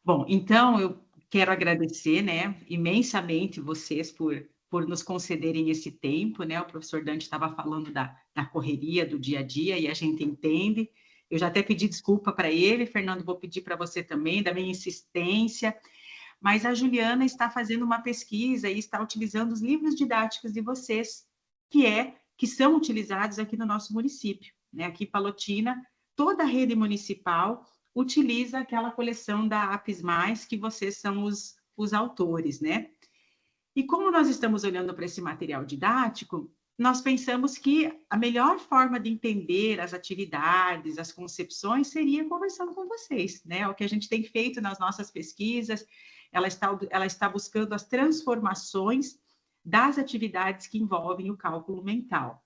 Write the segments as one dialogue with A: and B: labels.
A: Bom, então eu quero agradecer, né, imensamente vocês por nos concederem esse tempo, né? O professor Dante estava falando da correria do dia a dia e a gente entende. Eu já até pedi desculpa para ele, Fernando, vou pedir para você também, da minha insistência. Mas a Juliana está fazendo uma pesquisa e está utilizando os livros didáticos de vocês, que são utilizados aqui no nosso município, né? Aqui em Palotina, toda a rede municipal utiliza aquela coleção da Apis Mais, que vocês são os autores, né? E como nós estamos olhando para esse material didático, nós pensamos que a melhor forma de entender as atividades, as concepções, seria conversando com vocês, né? O que a gente tem feito nas nossas pesquisas, ela está buscando as transformações das atividades que envolvem o cálculo mental.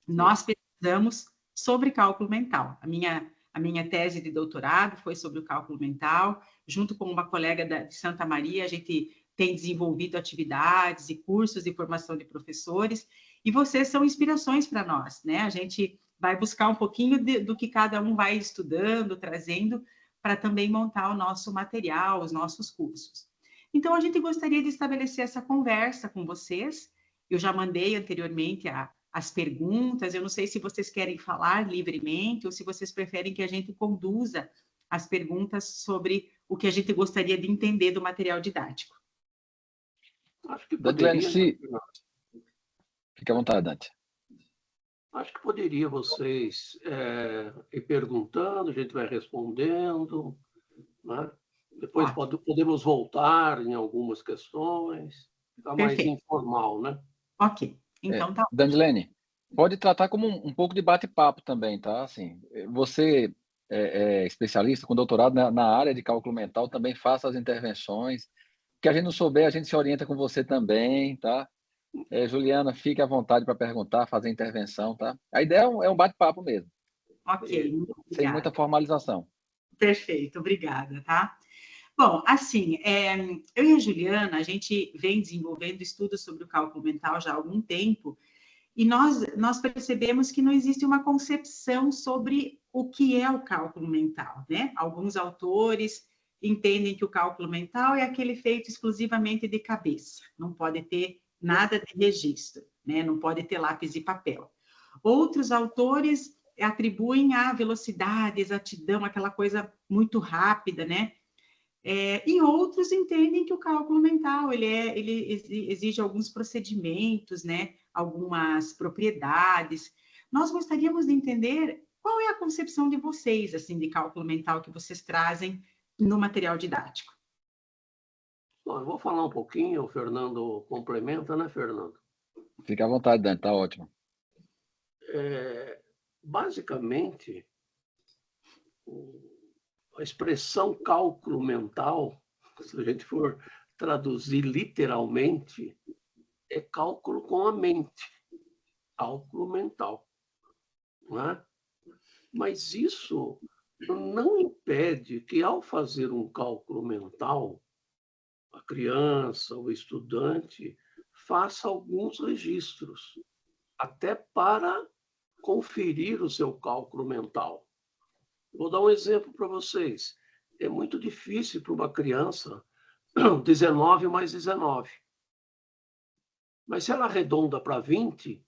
A: Nós pesquisamos sobre cálculo mental. A minha tese de doutorado foi sobre o cálculo mental, junto com uma colega de Santa Maria, a gente tem desenvolvido atividades e cursos de formação de professores, e vocês são inspirações para nós, né? A gente vai buscar um pouquinho do que cada um vai estudando, trazendo, para também montar o nosso material, os nossos cursos. Então, a gente gostaria de estabelecer essa conversa com vocês. Eu já mandei anteriormente as perguntas, eu não sei se vocês querem falar livremente ou se vocês preferem que a gente conduza as perguntas sobre o que a gente gostaria de entender do material didático.
B: Acho que poderia...
C: Fique à vontade, Dante.
B: Acho que poderia vocês ir perguntando, a gente vai respondendo, né? Depois podemos voltar em algumas questões, ficar mais informal, né?
A: Ok, então tá.
C: Dandilene, pode tratar como um pouco de bate-papo também, tá? Assim, você é especialista com doutorado na área de cálculo mental, também faça as intervenções. Que a gente não souber, a gente se orienta com você também, tá? Juliana, fique à vontade para perguntar, fazer intervenção, tá? A ideia é um bate-papo mesmo.
A: Ok,
C: sem muita formalização.
A: Perfeito, obrigada, tá? Bom, assim, eu e a Juliana, a gente vem desenvolvendo estudos sobre o cálculo mental já há algum tempo, e nós percebemos que não existe uma concepção sobre o que é o cálculo mental, né? Alguns autores entendem que o cálculo mental é aquele feito exclusivamente de cabeça, não pode ter nada de registro, né? Não pode ter lápis e papel. Outros autores atribuem a velocidade, exatidão, aquela coisa muito rápida, né? E outros entendem que o cálculo mental ele exige alguns procedimentos, né? Algumas propriedades. Nós gostaríamos de entender qual é a concepção de vocês assim de cálculo mental que vocês trazem no material didático.
B: Bom, eu vou falar um pouquinho, o Fernando complementa, né, Fernando?
C: Fique à vontade, Dante, tá ótimo.
B: Basicamente, a expressão cálculo mental, se a gente for traduzir literalmente, é cálculo com a mente, cálculo mental, não é? Mas isso não impede que, ao fazer um cálculo mental, a criança, o estudante, faça alguns registros, até para conferir o seu cálculo mental. Vou dar um exemplo para vocês. É muito difícil para uma criança 19 mais 19. Mas se ela arredonda para 20,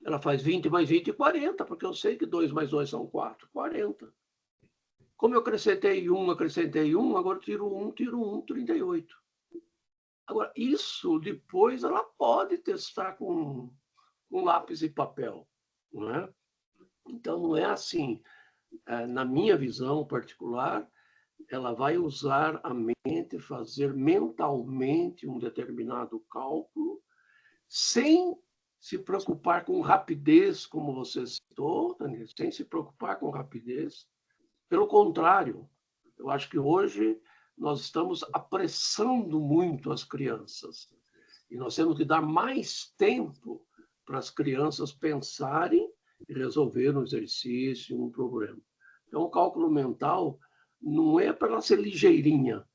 B: ela faz 20 mais 20 e 40, porque eu sei que 2 mais 2 são 4, 40. Como eu acrescentei 1, agora tiro 1, 38. Agora, isso depois ela pode testar com lápis e papel, não é? Então, não é assim. Na minha visão particular, ela vai usar a mente, fazer mentalmente um determinado cálculo, sem se preocupar com rapidez, como você citou, Daniel, sem se preocupar com rapidez. Pelo contrário, eu acho que hoje nós estamos apressando muito as crianças. E nós temos que dar mais tempo para as crianças pensarem e resolver um exercício, um problema. Então, o cálculo mental não é para ela ser ligeirinha,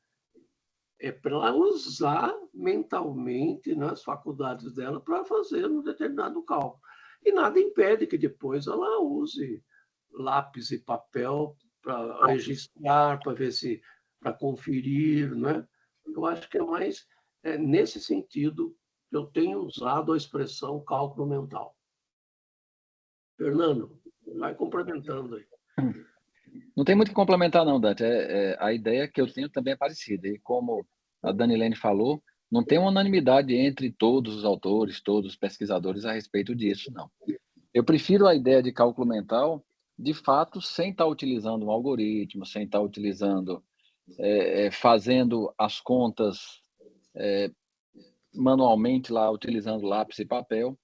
B: é para ela usar mentalmente nas faculdades dela para fazer um determinado cálculo. E nada impede que depois ela use lápis e papel para registrar, para ver se, para conferir, né? Eu acho que é mais nesse sentido que eu tenho usado a expressão cálculo mental. Fernando, vai complementando aí.
C: Não tem muito o que complementar, não, Dante. A ideia que eu tenho também é parecida. E como a Danilene falou, não tem uma unanimidade entre todos os autores, todos os pesquisadores a respeito disso, não. Eu prefiro a ideia de cálculo mental, de fato, sem estar utilizando um algoritmo, sem estar utilizando, fazendo as contas manualmente lá, utilizando lápis e papel,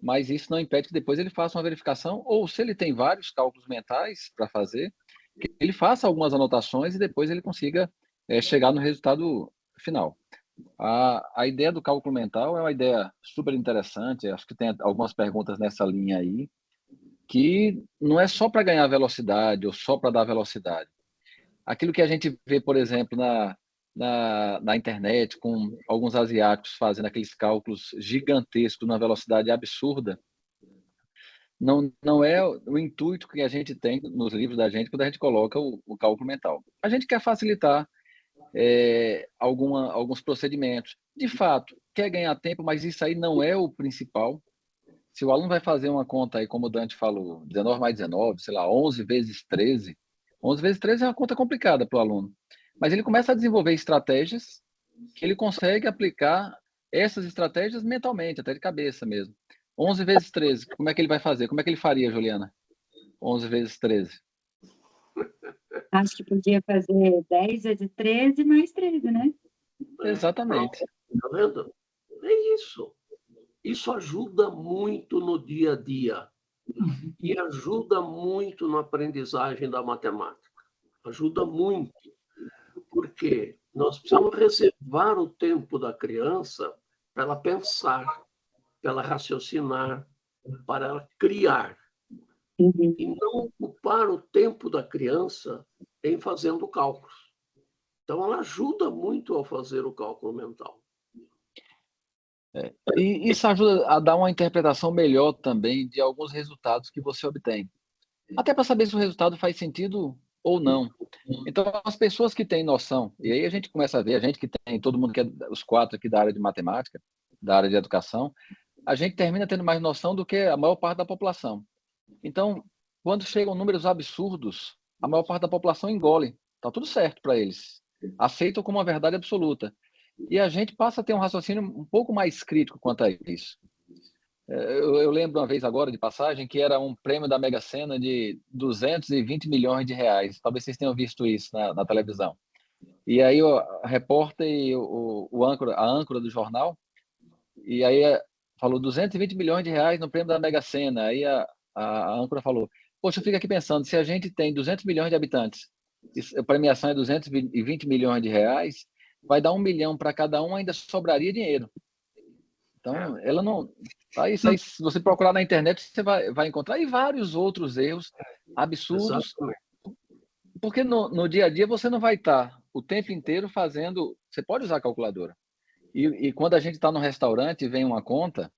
C: mas isso não impede que depois ele faça uma verificação, ou se ele tem vários cálculos mentais para fazer, que ele faça algumas anotações e depois ele consiga chegar no resultado final. A ideia do cálculo mental é uma ideia super interessante, acho que tem algumas perguntas nessa linha aí, que não é só para ganhar velocidade ou só para dar velocidade. Aquilo que a gente vê, por exemplo, na internet, com alguns asiáticos fazendo aqueles cálculos gigantescos numa velocidade absurda, não é o intuito que a gente tem nos livros da gente quando a gente coloca o cálculo mental. A gente quer facilitar alguns procedimentos. De fato, quer ganhar tempo, mas isso aí não é o principal. Se o aluno vai fazer uma conta aí, como o Dante falou, 19 mais 19, sei lá, 11 vezes 13, 11 vezes 13 é uma conta complicada para o aluno. Mas ele começa a desenvolver estratégias que ele consegue aplicar essas estratégias mentalmente, até de cabeça mesmo. 11 vezes 13, como é que ele vai fazer? Como é que ele faria, Juliana? 11 vezes 13.
D: Acho que podia fazer 10 vezes 13 mais 13, né?
C: Exatamente.
B: Tá vendo? É isso. Isso ajuda muito no dia a dia e ajuda muito na aprendizagem da matemática. Ajuda muito, porque nós precisamos reservar o tempo da criança para ela pensar, para ela raciocinar, para ela criar.
D: Uhum.
B: E não ocupar o tempo da criança em fazendo cálculos. Então, ela ajuda muito a fazer o cálculo mental.
C: E isso ajuda a dar uma interpretação melhor também de alguns resultados que você obtém. Até para saber se o resultado faz sentido ou não. Então, as pessoas que têm noção, e aí a gente começa a ver, a gente que tem, todo mundo que é os 4 aqui da área de matemática, da área de educação, a gente termina tendo mais noção do que a maior parte da população. Então, quando chegam números absurdos, a maior parte da população engole. Está tudo certo para eles. Aceitam como uma verdade absoluta. E a gente passa a ter um raciocínio um pouco mais crítico quanto a isso. Eu lembro uma vez agora, de passagem, que era um prêmio da Mega Sena de 220 milhões de reais. Talvez vocês tenham visto isso na televisão. E aí a repórter e a âncora do jornal, e aí falou 220 milhões de reais no prêmio da Mega Sena. Aí a âncora falou, poxa, eu fico aqui pensando, se a gente tem 200 milhões de habitantes, a premiação é 220 milhões de reais, vai dar 1 milhão para cada um, ainda sobraria dinheiro. Então, ela não... Isso aí, se você procurar na internet, você vai encontrar e vários outros erros absurdos.
B: Exatamente.
C: Porque no dia a dia você não vai estar o tempo inteiro fazendo... Você pode usar a calculadora. E quando a gente está no restaurante e vem uma conta,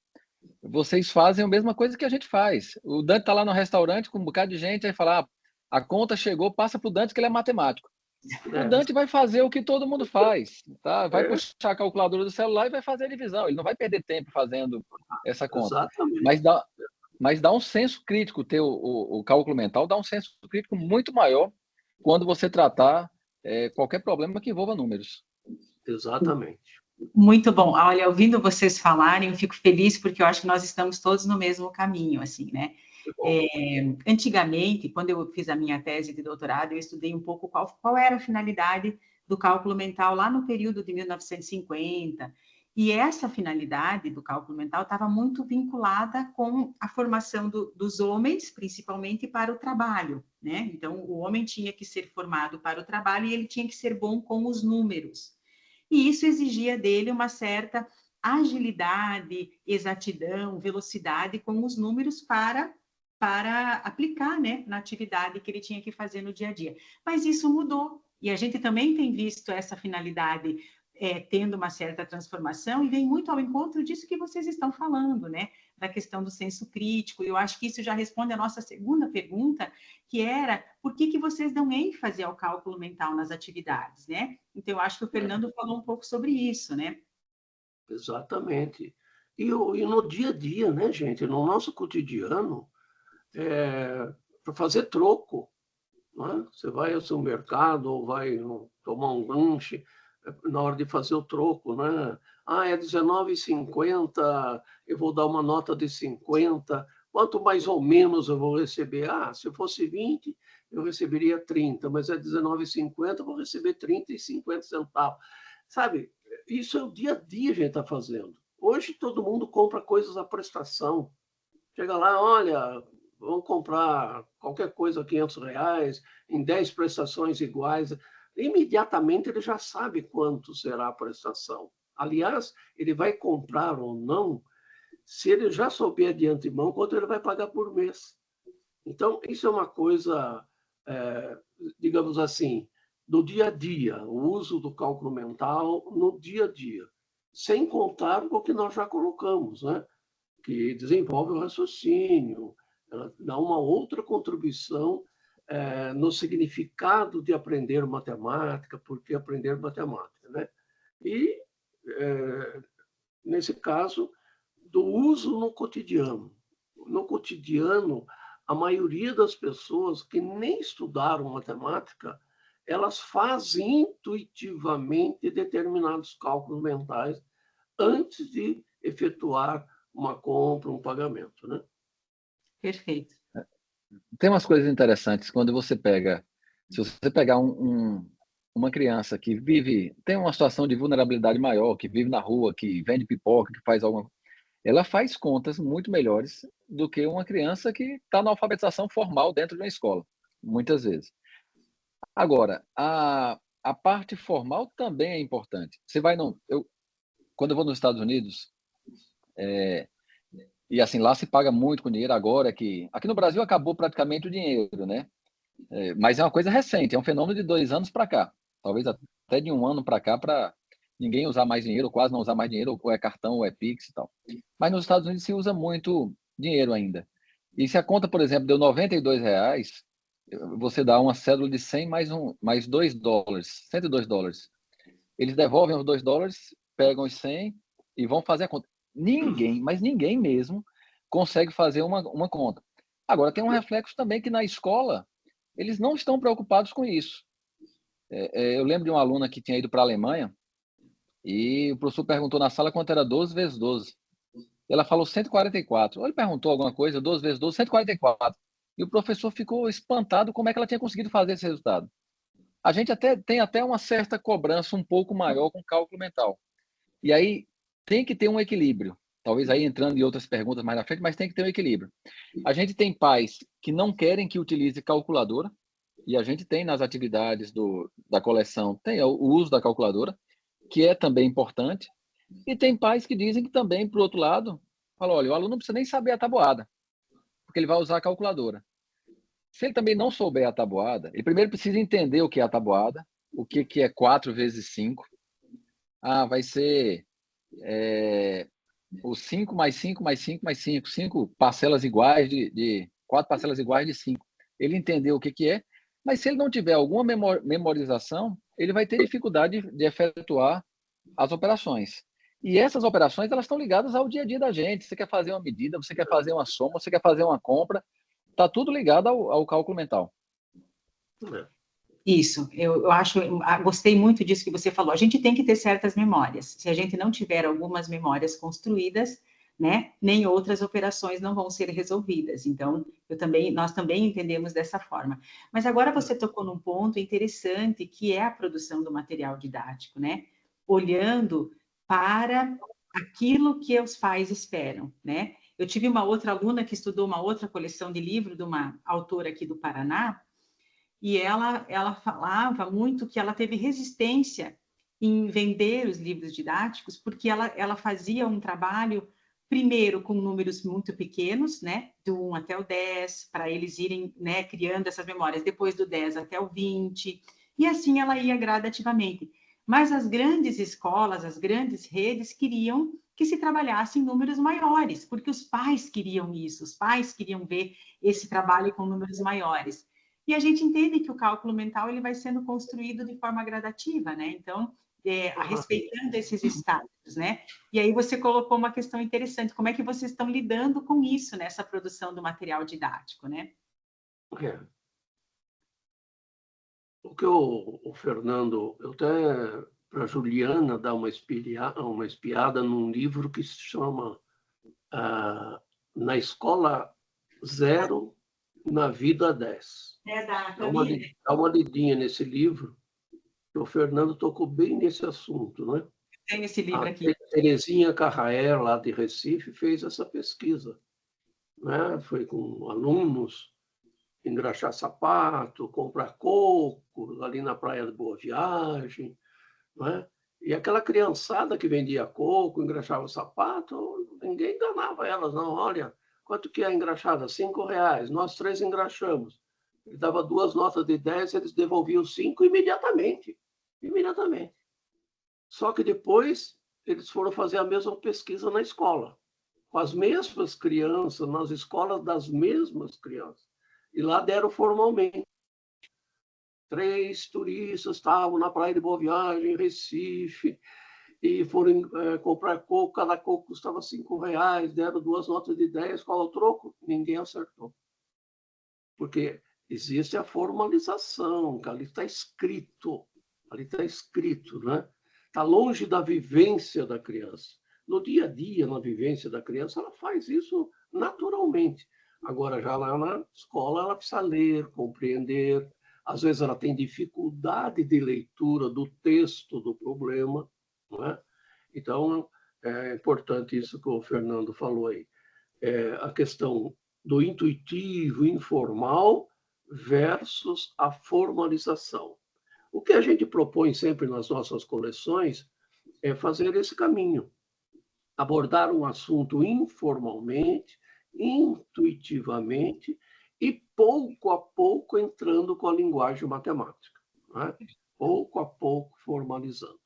C: vocês fazem a mesma coisa que a gente faz. O Dante está lá no restaurante com um bocado de gente, aí fala, a conta chegou, passa para o Dante, que ele é matemático. O Dante vai fazer o que todo mundo faz, tá? Vai puxar a calculadora do celular e vai fazer a divisão. Ele não vai perder tempo fazendo essa conta.
B: Exatamente.
C: Mas dá um senso crítico, ter o cálculo mental dá um senso crítico muito maior quando você tratar qualquer problema que envolva números.
B: Exatamente.
A: Muito bom. Olha, ouvindo vocês falarem, eu fico feliz porque eu acho que nós estamos todos no mesmo caminho, assim, né? Antigamente, quando eu fiz a minha tese de doutorado, eu estudei um pouco qual era a finalidade do cálculo mental lá no período de 1950. E essa finalidade do cálculo mental estava muito vinculada com a formação dos homens, principalmente para o trabalho, né? Então, o homem tinha que ser formado para o trabalho e ele tinha que ser bom com os números. E isso exigia dele uma certa agilidade, exatidão, velocidade com os números para aplicar, né, na atividade que ele tinha que fazer no dia a dia. Mas isso mudou, e a gente também tem visto essa finalidade tendo uma certa transformação e vem muito ao encontro disso que vocês estão falando, né? Da questão do senso crítico. Eu acho que isso já responde a nossa segunda pergunta, que era por que vocês dão ênfase ao cálculo mental nas atividades, né? Então, eu acho que o Fernando falou um pouco sobre isso, né?
B: Exatamente. E no dia a dia, né, gente? No nosso cotidiano, para fazer troco, né? Você vai ao seu mercado ou vai tomar um lanche, na hora de fazer o troco, né? Ah, é R$19,50, eu vou dar uma nota de 50. Quanto mais ou menos eu vou receber? Ah, se fosse 20, eu receberia 30, mas é R$19,50, eu vou receber 30,50 centavos. Sabe, isso é o dia a dia que a gente está fazendo. Hoje todo mundo compra coisas à prestação. Chega lá, olha, vamos comprar qualquer coisa R$500 em 10 prestações iguais. Imediatamente ele já sabe quanto será a prestação. Aliás, ele vai comprar ou não, se ele já souber de antemão quanto ele vai pagar por mês. Então, isso é uma coisa, digamos assim, do dia a dia, o uso do cálculo mental no dia a dia, sem contar com o que nós já colocamos, né? Que desenvolve o raciocínio, ela dá uma outra contribuição no significado de aprender matemática, por que aprender matemática, né? E, nesse caso, do uso no cotidiano. No cotidiano, a maioria das pessoas que nem estudaram matemática, elas fazem intuitivamente determinados cálculos mentais antes de efetuar uma compra, um pagamento, né?
A: Perfeito.
C: Tem umas coisas interessantes quando você pega, se você pegar uma criança que tem uma situação de vulnerabilidade maior, que vive na rua, que vende pipoca, que faz alguma, ela faz contas muito melhores do que uma criança que está na alfabetização formal dentro de uma escola, muitas vezes. Agora, a parte formal também é importante. Você vai quando eu vou nos Estados Unidos, e assim, lá se paga muito com dinheiro agora, que aqui no Brasil acabou praticamente o dinheiro, né? Mas é uma coisa recente, é um fenômeno de 2 anos para cá, talvez até de 1 ano para cá, para ninguém usar mais dinheiro, ou quase não usar mais dinheiro, ou é cartão, ou é Pix e tal. Mas nos Estados Unidos se usa muito dinheiro ainda. E se a conta, por exemplo, deu R$92, você dá uma cédula de 100 mais $2, $102. Eles devolvem os $2, pegam os 100 e vão fazer a conta. Ninguém, mas ninguém mesmo, consegue fazer uma conta. Agora, tem um reflexo também que na escola, eles não estão preocupados com isso. Eu lembro de uma aluna que tinha ido para a Alemanha e o professor perguntou na sala quanto era 12 vezes 12. Ela falou 144. Ou ele perguntou alguma coisa, 12 vezes 12, 144. E o professor ficou espantado como é que ela tinha conseguido fazer esse resultado. A gente tem até uma certa cobrança um pouco maior com cálculo mental. E aí tem que ter um equilíbrio. Talvez aí entrando em outras perguntas mais na frente, mas tem que ter um equilíbrio. A gente tem pais que não querem que utilize calculadora, e a gente tem nas atividades da coleção, tem o uso da calculadora, que é também importante, e tem pais que dizem que também, por outro lado, falam, olha, o aluno não precisa nem saber a tabuada, porque ele vai usar a calculadora. Se ele também não souber a tabuada, ele primeiro precisa entender o que é a tabuada, o que é 4 vezes 5. Ah, vai ser o 5 mais 5 mais 5 mais 5. 5 parcelas iguais de 4 parcelas iguais de 5. Ele entendeu o que é, mas se ele não tiver alguma memorização, ele vai ter dificuldade de efetuar as operações. E essas operações, elas estão ligadas ao dia a dia da gente. Você quer fazer uma medida, você quer fazer uma soma, você quer fazer uma compra, está tudo ligado ao cálculo mental.
A: Isso, eu acho, gostei muito disso que você falou. A gente tem que ter certas memórias. Se a gente não tiver algumas memórias construídas, né, nem outras operações não vão ser resolvidas. Então, nós também entendemos dessa forma. Mas agora você tocou num ponto interessante, que é a produção do material didático, né? Olhando para aquilo que os pais esperam, né? Eu tive uma outra aluna que estudou uma outra coleção de livros de uma autora aqui do Paraná, e ela falava muito que ela teve resistência em vender os livros didáticos, porque ela fazia um trabalho, primeiro, com números muito pequenos, né, do 1 até o 10, para eles irem, né, criando essas memórias, depois do 10 até o 20, e assim ela ia gradativamente. Mas as grandes escolas, as grandes redes queriam que se trabalhasse em números maiores, porque os pais queriam isso, os pais queriam ver esse trabalho com números maiores. E a gente entende que o cálculo mental ele vai sendo construído de forma gradativa, né? Então, respeitando esses estágios, né? E aí você colocou uma questão interessante, como é que vocês estão lidando com isso nessa produção do material didático, né?
B: O que o Fernando, eu até para a Juliana dar uma espiada num livro que se chama Na Escola 0, na Vida 10. Dá uma lidinha nesse livro, que o Fernando tocou bem nesse assunto, né?
A: Tem esse livro aqui.
B: Terezinha Carraer, lá de Recife, fez essa pesquisa, né? Foi com alunos engraxar sapato, comprar coco ali na Praia de Boa Viagem, né? E aquela criançada que vendia coco, engraxava sapato, ninguém enganava elas, não. Olha, quanto que é a engraxada? R$5. Nós 3 engraxamos. Ele dava 2 notas de 10, eles devolviam 5 imediatamente. Imediatamente. Só que depois eles foram fazer a mesma pesquisa na escola, com as mesmas crianças, nas escolas das mesmas crianças. E lá deram formalmente. 3 turistas estavam na Praia de Boa Viagem, em Recife, e foram comprar coco, cada coco custava R$5, deram 2 notas de 10, qual é o troco? Ninguém acertou. Porque existe a formalização, que ali está escrito, né? Está longe da vivência da criança. No dia a dia, na vivência da criança, ela faz isso naturalmente. Agora, já lá na escola, ela precisa ler, compreender. Às vezes, ela tem dificuldade de leitura do texto do problema, não é? Então, é importante isso que o Fernando falou aí. A questão do intuitivo, informal, versus a formalização. O que a gente propõe sempre nas nossas coleções é fazer esse caminho, abordar um assunto informalmente, intuitivamente e pouco a pouco entrando com a linguagem matemática, né? Pouco a pouco formalizando.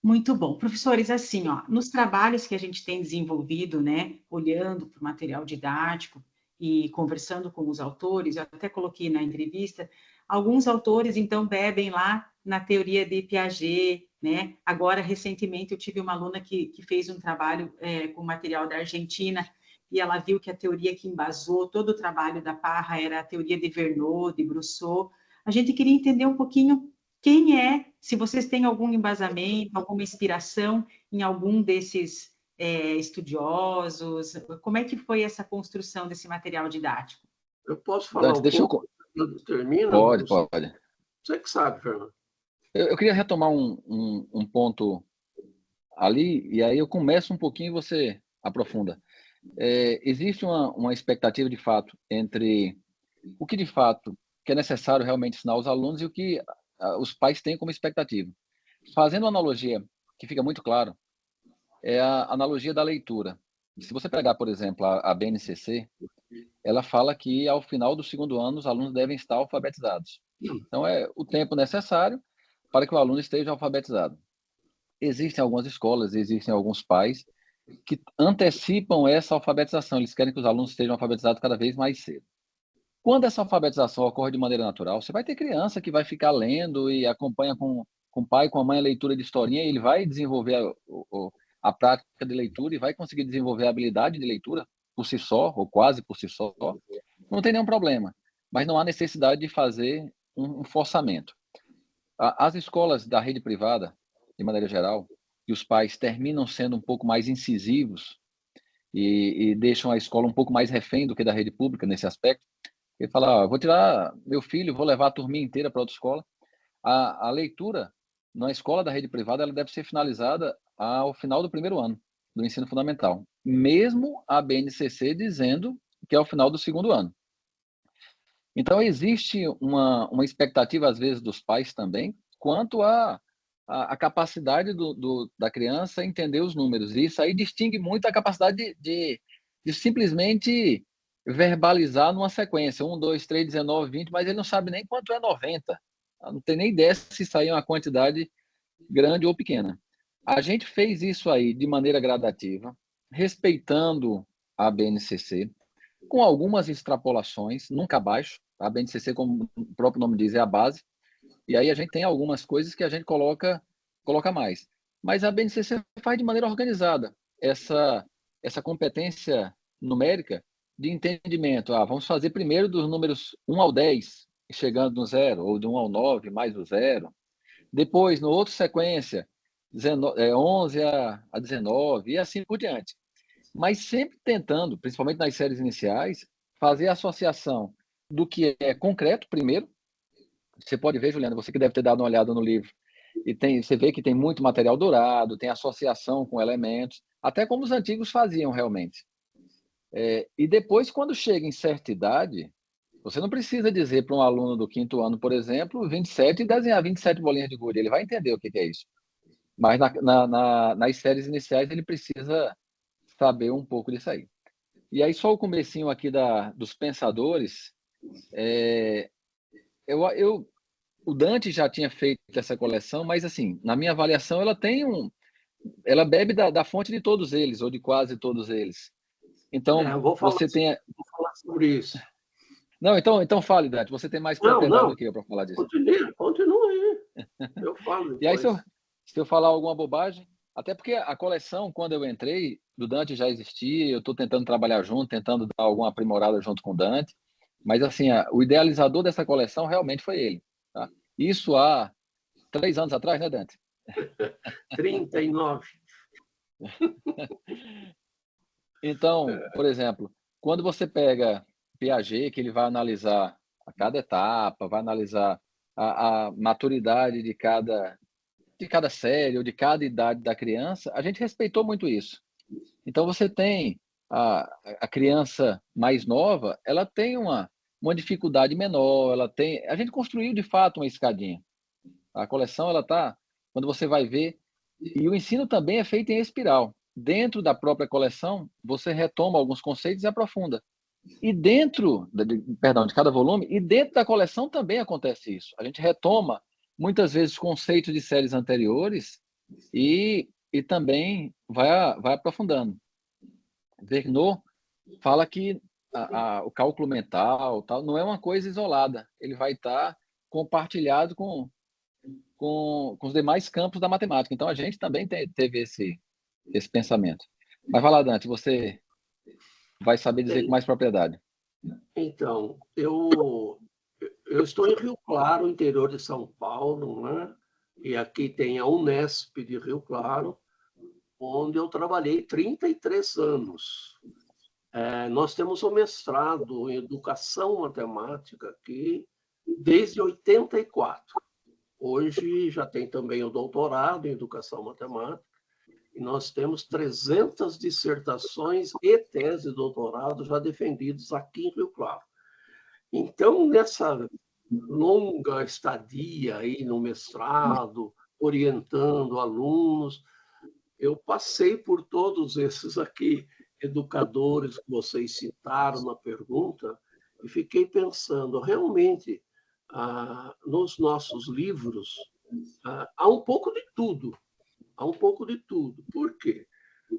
A: Muito bom. Professores, assim, ó, nos trabalhos que a gente tem desenvolvido, né, olhando para o material didático e conversando com os autores, eu até coloquei na entrevista, alguns autores, então, bebem lá na teoria de Piaget, né? Agora, recentemente, eu tive uma aluna que fez um trabalho com material da Argentina e ela viu que a teoria que embasou todo o trabalho da Parra era a teoria de Verneau, de Brousseau. A gente queria entender um pouquinho quem é, se vocês têm algum embasamento, alguma inspiração em algum desses estudiosos, como é que foi essa construção desse material didático?
B: Eu posso falar pouco quando termina?
C: Pode.
B: Você que sabe, Fernando.
C: Eu queria retomar um ponto ali, e aí eu começo um pouquinho e você aprofunda. Existe uma expectativa de fato entre o que de fato que é necessário realmente ensinar aos alunos e o que os pais têm como expectativa. Fazendo uma analogia que fica muito claro, é a analogia da leitura. Se você pegar, por exemplo, a BNCC, ela fala que ao final do 2º ano os alunos devem estar alfabetizados. Então, é o tempo necessário para que o aluno esteja alfabetizado. Existem algumas escolas, existem alguns pais que antecipam essa alfabetização. Eles querem que os alunos estejam alfabetizados cada vez mais cedo. Quando essa alfabetização ocorre de maneira natural, você vai ter criança que vai ficar lendo e acompanha com o pai, com a mãe a leitura de historinha, e ele vai desenvolver a prática de leitura e vai conseguir desenvolver a habilidade de leitura por si só, ou quase por si só. Não tem nenhum problema, mas não há necessidade de fazer um forçamento. As escolas da rede privada, de maneira geral, e os pais terminam sendo um pouco mais incisivos e deixam a escola um pouco mais refém do que da rede pública nesse aspecto. Ele fala, vou tirar meu filho, vou levar a turminha inteira para outra escola. A leitura na escola da rede privada ela deve ser finalizada ao final do 1º ano do ensino fundamental, mesmo a BNCC dizendo que é ao final do 2º ano. Então, existe uma expectativa, às vezes, dos pais também, quanto à capacidade da criança entender os números. E isso aí distingue muito a capacidade de simplesmente verbalizar numa sequência, 1, 2, 3, 19, 20, mas ele não sabe nem quanto é 90. Não tem nem ideia se sair uma quantidade grande ou pequena. A gente fez isso aí de maneira gradativa, respeitando a BNCC, com algumas extrapolações, nunca abaixo. A BNCC, como o próprio nome diz, é a base. E aí a gente tem algumas coisas que a gente coloca mais. Mas a BNCC faz de maneira organizada essa competência numérica de entendimento. Vamos fazer primeiro dos números 1 ao 10, chegando no 0, ou de 1 ao 9, mais o 0. Depois, no outro sequência, 11 a 19, e assim por diante. Mas sempre tentando, principalmente nas séries iniciais, fazer a associação do que é concreto primeiro. Você pode ver, Juliana, você que deve ter dado uma olhada no livro, e você vê que tem muito material dourado, tem associação com elementos, até como os antigos faziam realmente. E depois, quando chega em certa idade, você não precisa dizer para um aluno do 5º ano, por exemplo, 27 e desenhar 27 bolinhas de gude. Ele vai entender o que é isso. Mas nas séries iniciais ele precisa saber um pouco disso aí. E aí só o comecinho aqui dos pensadores, o Dante já tinha feito essa coleção, mas assim, na minha avaliação ela bebe da fonte de todos eles, ou de quase todos eles. Então,
B: vou falar sobre isso.
C: Não, então fale, Dante, você tem mais propriedade do que eu para falar disso.
B: Continua aí. Eu falo depois.
C: E aí, se eu falar alguma bobagem, até porque a coleção, quando eu entrei, do Dante já existia, eu estou tentando trabalhar junto, tentando dar alguma aprimorada junto com o Dante, mas assim, o idealizador dessa coleção realmente foi ele. Tá? Isso há 3 anos atrás, né, Dante?
B: 39.
C: Então, por exemplo, quando você pega Piaget, que ele vai analisar a cada etapa, vai analisar a maturidade de cada série ou de cada idade da criança, a gente respeitou muito isso. Então, você tem a criança mais nova, ela tem uma dificuldade menor, a gente construiu, de fato, uma escadinha. A coleção, quando você vai ver, e o ensino também é feito em espiral. Dentro da própria coleção, você retoma alguns conceitos e aprofunda. E dentro, de cada volume, e dentro da coleção também acontece isso. A gente retoma, muitas vezes, conceitos de séries anteriores e também vai aprofundando. Vergnaud fala que o cálculo mental não é uma coisa isolada. Ele vai estar compartilhado com os demais campos da matemática. Então, a gente também teve esse pensamento. Mas vai lá, Dante, você vai saber dizer com mais propriedade.
B: Então, eu estou em Rio Claro, interior de São Paulo, né? E aqui tem a Unesp de Rio Claro, onde eu trabalhei 33 anos. Nós temos o mestrado em Educação Matemática aqui desde 84. Hoje já tem também o doutorado em Educação Matemática, e nós temos 300 dissertações e tese de doutorado já defendidos aqui em Rio Claro. Então, nessa longa estadia aí no mestrado, orientando alunos, eu passei por todos esses aqui educadores que vocês citaram na pergunta e fiquei pensando, realmente, nos nossos livros, há um pouco de tudo. Há um pouco de tudo. Por quê?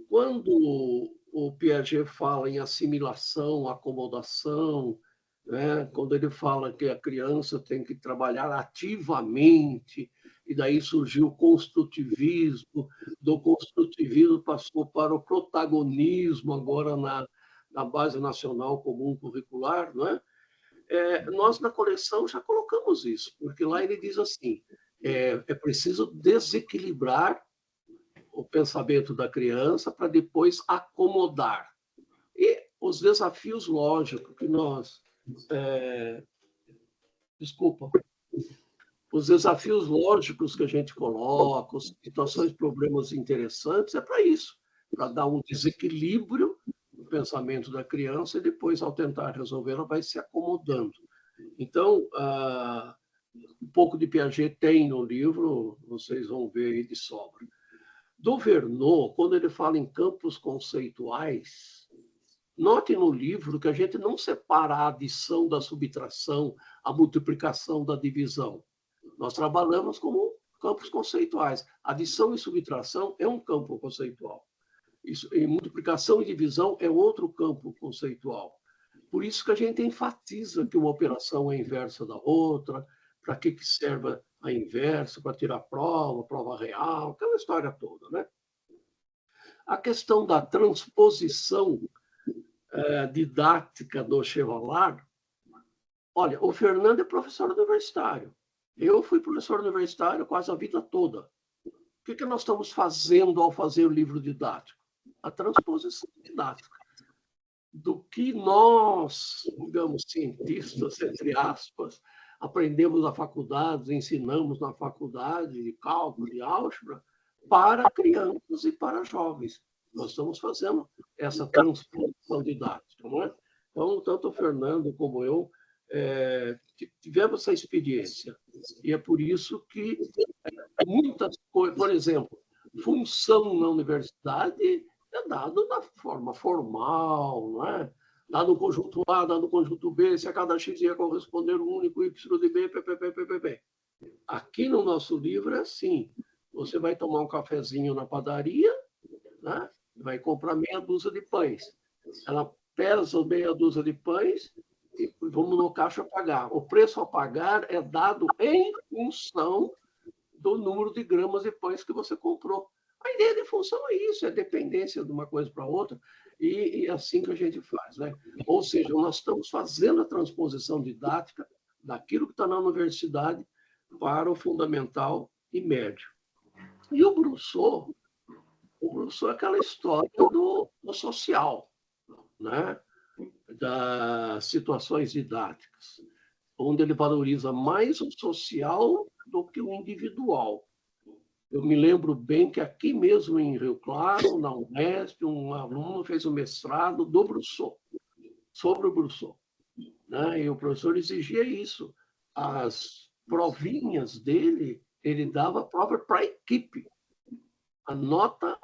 B: Quando o Piaget fala em assimilação, acomodação, né? Quando ele fala que a criança tem que trabalhar ativamente, e daí surgiu o construtivismo, do construtivismo passou para o protagonismo, agora na Base Nacional Comum Curricular, não é? Nós, na coleção, já colocamos isso, porque lá ele diz assim, é preciso desequilibrar o pensamento da criança para depois acomodar. E os desafios lógicos que nós... Os desafios lógicos que a gente coloca, as situações, problemas interessantes, é para isso, para dar um desequilíbrio no pensamento da criança e depois, ao tentar resolver, ela vai se acomodando. Então, um pouco de Piaget tem no livro, vocês vão ver aí de sobra. Do Vergnaud, quando ele fala em campos conceituais, note no livro que a gente não separa a adição da subtração, a multiplicação da divisão. Nós trabalhamos como campos conceituais. Adição e subtração é um campo conceitual. Isso, e multiplicação e divisão é outro campo conceitual. Por isso que a gente enfatiza que uma operação é inversa da outra, para que serve a inversa, para tirar prova real, aquela história toda, né? A questão da transposição didática do Chevallard, olha, o Fernando é professor universitário. Eu fui professor universitário quase a vida toda. O que nós estamos fazendo ao fazer o livro didático? A transposição didática do que nós, digamos, cientistas, entre aspas, aprendemos na faculdade, ensinamos na faculdade de cálculo, de álgebra, para crianças e para jovens. Nós estamos fazendo essa transposição didática, não é? Então, tanto o Fernando como eu tivemos essa experiência. E é por isso que muitas coisas, por exemplo, função na universidade é dado da forma formal, não é? Dado no conjunto A, dado no conjunto B, se a cada X ia corresponder o único Y de B, PPP. Aqui no nosso livro é assim, você vai tomar um cafezinho na padaria, né? Vai comprar meia dúzia de pães. Ela pesa meia dúzia de pães e vamos no caixa pagar. O preço a pagar é dado em função do número de gramas de pães que você comprou. A ideia de função é isso, é dependência de uma coisa para outra, e é assim que a gente faz, né? Ou seja, nós estamos fazendo a transposição didática daquilo que está na universidade para o fundamental e médio. E o Brousseau é aquela história do social, né? Das situações didáticas, onde ele valoriza mais o social do que o individual. Eu me lembro bem que aqui mesmo em Rio Claro, na Unesp, um aluno fez um mestrado do Brousseau, sobre o Brousseau, né? E o professor exigia isso. As provinhas dele, ele dava prova para a equipe. A nota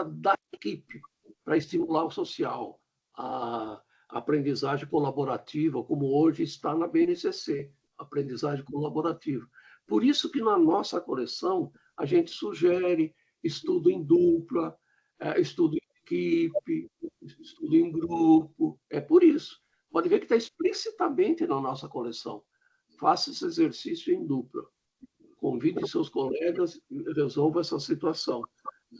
B: da equipe, para estimular o social, a aprendizagem colaborativa, como hoje está na BNCC, aprendizagem colaborativa. Por isso que na nossa coleção a gente sugere estudo em dupla, estudo em equipe, estudo em grupo. É por isso. Pode ver que está explicitamente na nossa coleção. Faça esse exercício em dupla. Convide seus colegas e resolva essa situação.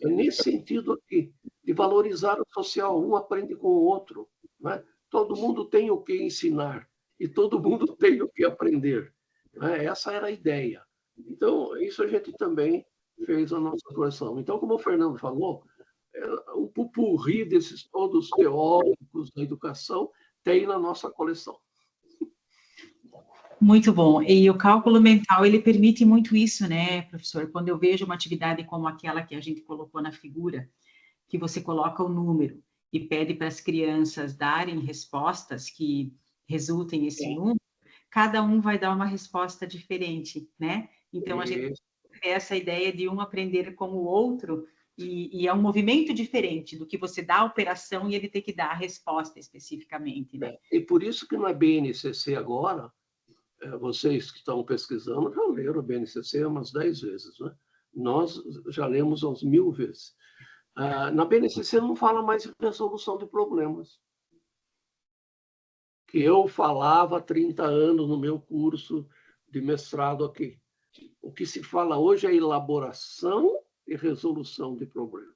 B: É nesse sentido aqui, de valorizar o social, um aprende com o outro, né? Todo mundo tem o que ensinar e todo mundo tem o que aprender, né? Essa era a ideia. Então, isso a gente também fez na nossa coleção. Então, como o Fernando falou, o pupurri desses todos teóricos da educação tem na nossa coleção.
A: Muito bom. E o cálculo mental, ele permite muito isso, né, professor? Quando eu vejo uma atividade como aquela que a gente colocou na figura, que você coloca o número e pede para as crianças darem respostas que resultem nesse número, cada um vai dar uma resposta diferente, né? Então, a gente tem essa ideia de um aprender com o outro, e é um movimento diferente do que você dá a operação e ele ter que dar a resposta especificamente, né?
B: E por isso que na BNCC agora, vocês que estão pesquisando já leram a BNCC umas 10 vezes, né? Nós já lemos umas 1000 vezes. Na BNCC não fala mais de resolução de problemas. Que eu falava há 30 anos no meu curso de mestrado aqui. O que se fala hoje é elaboração e resolução de problemas.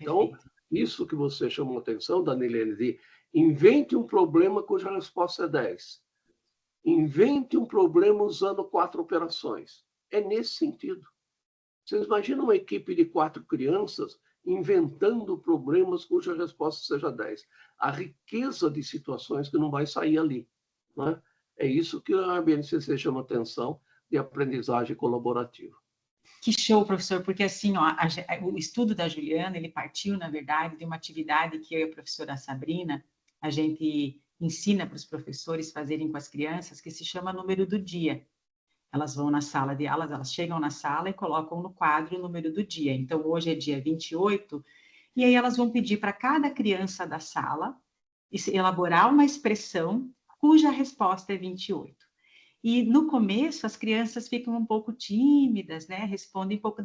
B: Então, isso que você chamou a atenção, Danilene, de invente um problema cuja resposta é 10. Invente um problema usando 4 operações. É nesse sentido. Vocês imaginam uma equipe de 4 crianças inventando problemas cuja resposta seja 10. A riqueza de situações que não vai sair ali, né? É isso que a BNCC chama atenção de aprendizagem colaborativa.
A: Que show, professor, porque assim, ó, o estudo da Juliana, ele partiu, na verdade, de uma atividade que eu e a professora Sabrina, a gente ensina para os professores fazerem com as crianças, que se chama número do dia. Elas vão na sala de aulas, elas chegam na sala e colocam no quadro o número do dia. Então, hoje é dia 28, e aí elas vão pedir para cada criança da sala elaborar uma expressão cuja resposta é 28. E no começo as crianças ficam um pouco tímidas, né? Respondem um pouco.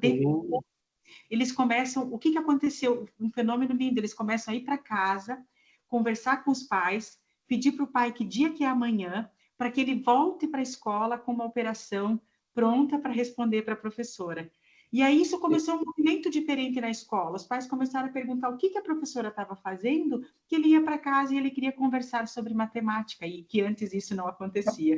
A: Eles começam, o que aconteceu? Um fenômeno lindo, eles começam a ir para casa, conversar com os pais, pedir para o pai que dia que é amanhã, para que ele volte para a escola com uma operação pronta para responder para a professora. E aí isso começou um movimento diferente na escola. Os pais começaram a perguntar o que a professora estava fazendo, que ele ia para casa e ele queria conversar sobre matemática, e que antes isso não acontecia.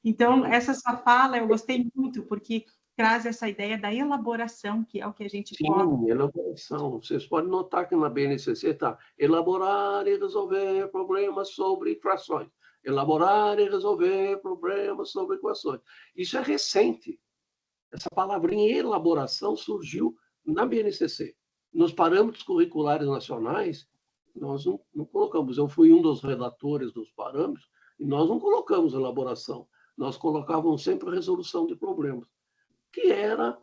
A: Então, essa sua fala eu gostei muito, porque traz essa ideia da elaboração, que é o que a gente coloca.
B: Sim, elaboração. Vocês podem notar que na BNCC está elaborar e resolver problemas sobre frações. Elaborar e resolver problemas sobre equações. Isso é recente. Essa palavrinha elaboração surgiu na BNCC. Nos parâmetros curriculares nacionais, nós não colocamos. Eu fui um dos redatores dos parâmetros e nós não colocamos elaboração. Nós colocávamos sempre resolução de problemas, que era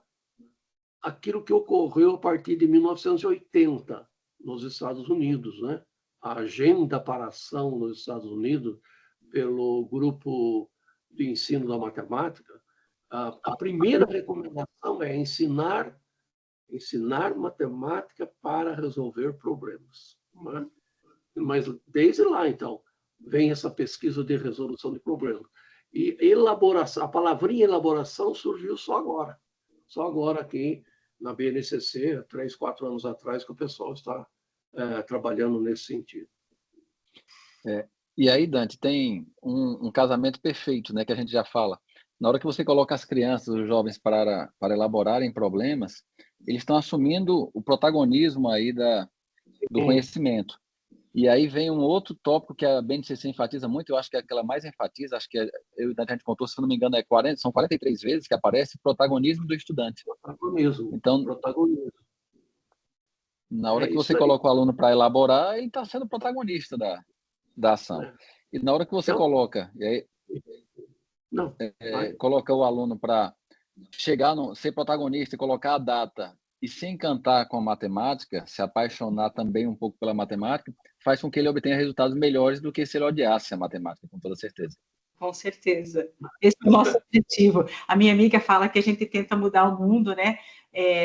B: aquilo que ocorreu a partir de 1980 nos Estados Unidos, né? A Agenda para a Ação nos Estados Unidos, pelo Grupo de Ensino da Matemática, a primeira recomendação é ensinar matemática para resolver problemas, né? Mas desde lá, então, vem essa pesquisa de resolução de problemas. E elaboração, a palavrinha elaboração surgiu só agora aqui na BNCC, 3, 4 anos atrás, que o pessoal está trabalhando nesse sentido.
C: E aí, Dante, tem um casamento perfeito, né, que a gente já fala. Na hora que você coloca as crianças, os jovens para elaborarem problemas, eles estão assumindo o protagonismo aí do conhecimento. E aí vem um outro tópico que a BNCC enfatiza muito, eu acho que é aquela mais enfatiza, acho que eu e a gente contou, se não me engano, são 43 vezes que aparece protagonismo do estudante.
B: Protagonismo.
C: Então,
B: protagonismo.
C: Na hora que você coloca o aluno para elaborar, ele está sendo protagonista da ação. E na hora que você coloca, e aí, coloca o aluno para ser protagonista e colocar a data e se encantar com a matemática, se apaixonar também um pouco pela matemática, faz com que ele obtenha resultados melhores do que se ele odiasse a matemática, com toda certeza.
A: Com certeza. Esse é o nosso objetivo. A minha amiga fala que a gente tenta mudar o mundo, né?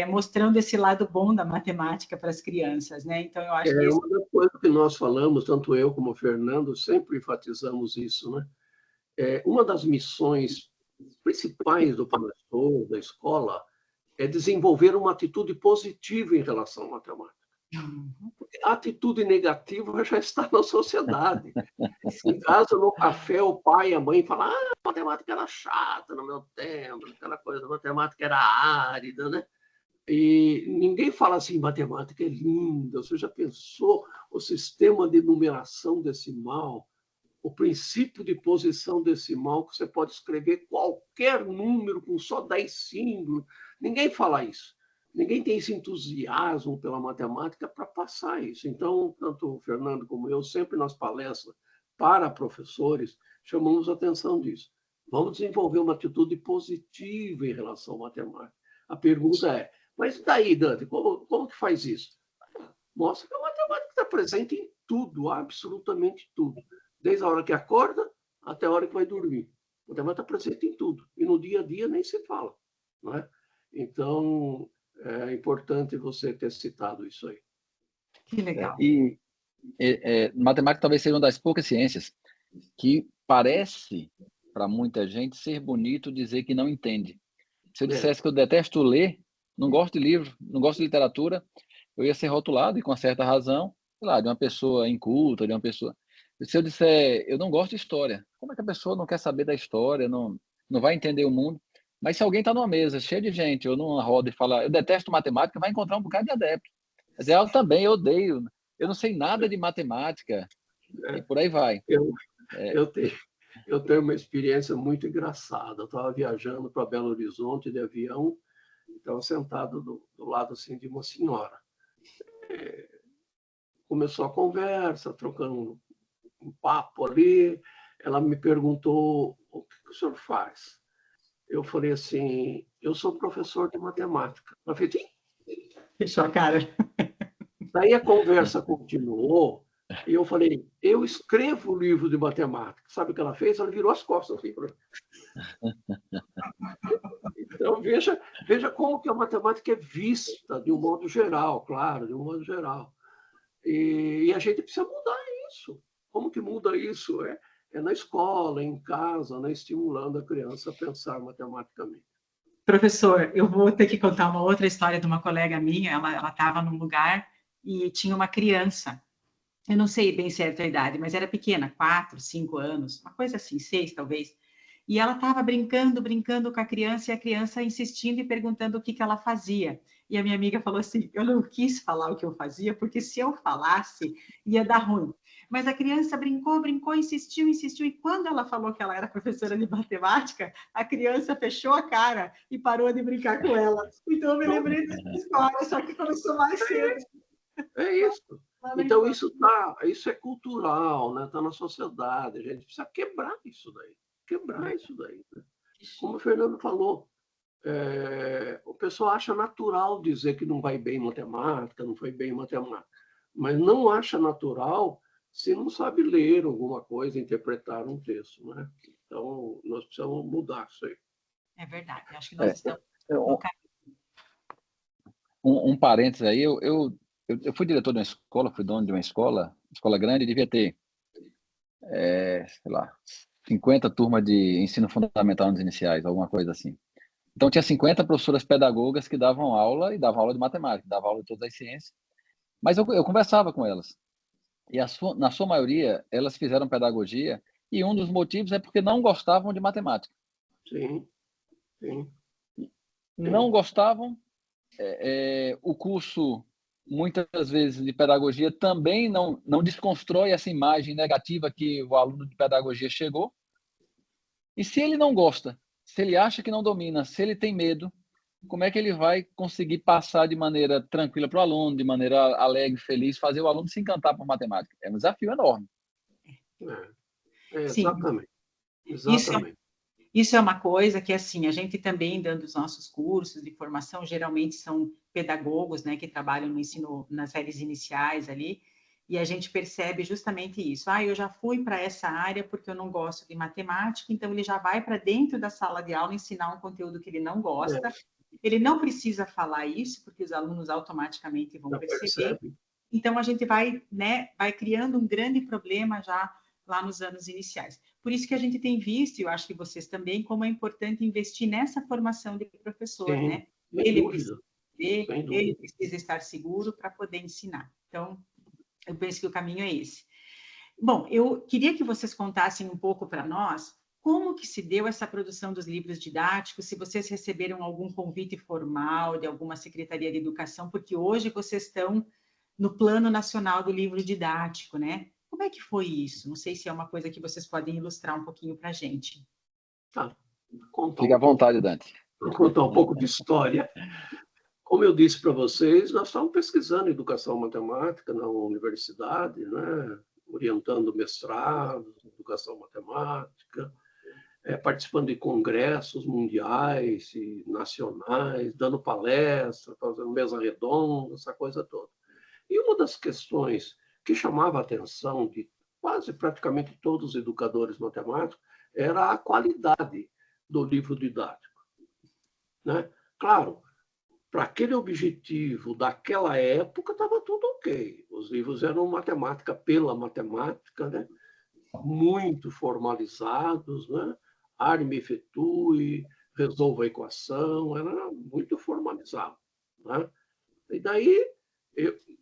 A: Mostrando esse lado bom da matemática para as crianças, né? Então, eu acho que
B: uma das coisas que nós falamos, tanto eu como o Fernando, sempre enfatizamos isso, né? Uma das missões principais do professor, da escola, é desenvolver uma atitude positiva em relação à matemática. Porque a atitude negativa já está na sociedade. Em casa, no café, o pai e a mãe falam: a matemática era chata no meu tempo, aquela coisa, a matemática era árida, né? E ninguém fala assim: matemática é linda. Você já pensou o sistema de numeração decimal, o princípio de posição decimal, que você pode escrever qualquer número com só 10 símbolos? Ninguém fala isso. Ninguém tem esse entusiasmo pela matemática para passar isso. Então, tanto o Fernando como eu, sempre nas palestras para professores, chamamos a atenção disso. Vamos desenvolver uma atitude positiva em relação à matemática. A pergunta é: mas daí, Dante, como que faz isso? Mostra que a matemática está presente em tudo, absolutamente tudo. Desde a hora que acorda até a hora que vai dormir. A matemática está presente em tudo. E no dia a dia nem se fala, não é? Então, é importante você ter citado isso aí.
A: Que legal.
C: Matemática talvez seja uma das poucas ciências que parece, para muita gente, ser bonito dizer que não entende. Se eu dissesse que eu detesto ler, não gosto de livro, não gosto de literatura, eu ia ser rotulado, e com certa razão, sei lá, de uma pessoa inculta, de uma pessoa... Se eu disser, eu não gosto de história, como é que a pessoa não quer saber da história, não vai entender o mundo? Mas se alguém está numa mesa cheia de gente, ou numa roda e fala, eu detesto matemática, vai encontrar um bocado de adeptos. Quer dizer, eu também, eu odeio, eu não sei nada de matemática, e por aí vai.
B: Eu tenho uma experiência muito engraçada. Eu estava viajando para Belo Horizonte de avião, estava sentado do lado assim, de uma senhora. Começou a conversa, trocando um papo ali. Ela me perguntou: o que o senhor faz? Eu falei assim: eu sou professor de matemática. Ela fez:
A: fechou a cara.
B: Daí a conversa continuou E eu falei, eu escrevo o livro de matemática. Sabe o que ela fez? Ela virou as costas assim para mim. Então, veja como que a matemática é vista de um modo geral, claro, de um modo geral. E a gente precisa mudar isso. Como que muda isso? É na escola, em casa, né? Estimulando a criança a pensar matematicamente.
A: Professor, eu vou ter que contar uma outra história de uma colega minha. Ela estava num lugar e tinha uma criança. Eu não sei bem certo a idade, mas era pequena, 4, 5 anos, uma coisa assim, 6 talvez. E ela estava brincando com a criança, e a criança insistindo e perguntando o que ela fazia. E a minha amiga falou assim: eu não quis falar o que eu fazia, porque se eu falasse, ia dar ruim. Mas a criança brincou, insistiu, e quando ela falou que ela era professora de matemática, a criança fechou a cara e parou de brincar com ela. Então eu me lembrei dessa história, só que começou mais cedo.
B: É isso. Então, isso é cultural, né? Está na sociedade. A gente precisa quebrar isso daí. Né? Como o Fernando falou, o pessoal acha natural dizer que não vai bem em matemática, não foi bem em matemática. Mas não acha natural se não sabe ler alguma coisa, interpretar um texto. Né? Então, nós precisamos mudar isso aí.
A: É verdade. Acho que nós estamos no caminho.
C: Um parênteses aí, eu fui diretor de uma escola, fui dono de uma escola grande, devia ter, sei lá, 50 turmas de ensino fundamental nos iniciais, alguma coisa assim. Então, tinha 50 professoras pedagogas que davam aula, e davam aula de matemática, davam aula de todas as ciências, mas eu conversava com elas. E na sua maioria, elas fizeram pedagogia, e um dos motivos é porque não gostavam de matemática.
B: Sim, sim.
C: Não gostavam, o curso, muitas vezes, de pedagogia também não desconstrói essa imagem negativa que o aluno de pedagogia chegou. E se ele não gosta, se ele acha que não domina, se ele tem medo, como é que ele vai conseguir passar de maneira tranquila para o aluno, de maneira alegre, feliz, fazer o aluno se encantar por matemática? É um desafio enorme.
A: Sim,
B: Exatamente.
A: Isso é uma coisa que, assim, a gente também, dando os nossos cursos de formação, geralmente são pedagogos, né, que trabalham no ensino, nas séries iniciais ali, e a gente percebe justamente isso. Eu já fui para essa área porque eu não gosto de matemática, então ele já vai para dentro da sala de aula ensinar um conteúdo que ele não gosta. Ele não precisa falar isso, porque os alunos automaticamente vão perceber. Então, a gente vai criando um grande problema já lá nos anos iniciais. Por isso que a gente tem visto, e eu acho que vocês também, como é importante investir nessa formação de professor,
B: Sim,
A: né?
B: Sem dúvida.
A: Ele precisa estar seguro para poder ensinar. Então, eu penso que o caminho é esse. Bom, eu queria que vocês contassem um pouco para nós como que se deu essa produção dos livros didáticos, se vocês receberam algum convite formal de alguma secretaria de educação, porque hoje vocês estão no Plano Nacional do Livro Didático, né? Como é que foi isso? Não sei se é uma coisa que vocês podem ilustrar um pouquinho para a gente.
C: Fique à vontade, Dante.
B: Vou contar um pouco de história. Como eu disse para vocês, nós estamos pesquisando educação matemática na universidade, né? Orientando mestrados, educação matemática, participando de congressos mundiais e nacionais, dando palestra, fazendo mesa redonda, essa coisa toda. E uma das questões que chamava a atenção de quase praticamente todos os educadores matemáticos era a qualidade do livro didático. Né? Claro, para aquele objetivo daquela época estava tudo ok. Os livros eram matemática pela matemática, né? Muito formalizados, né? Arme fetui, resolva a equação, era muito formalizado. Né? E daí,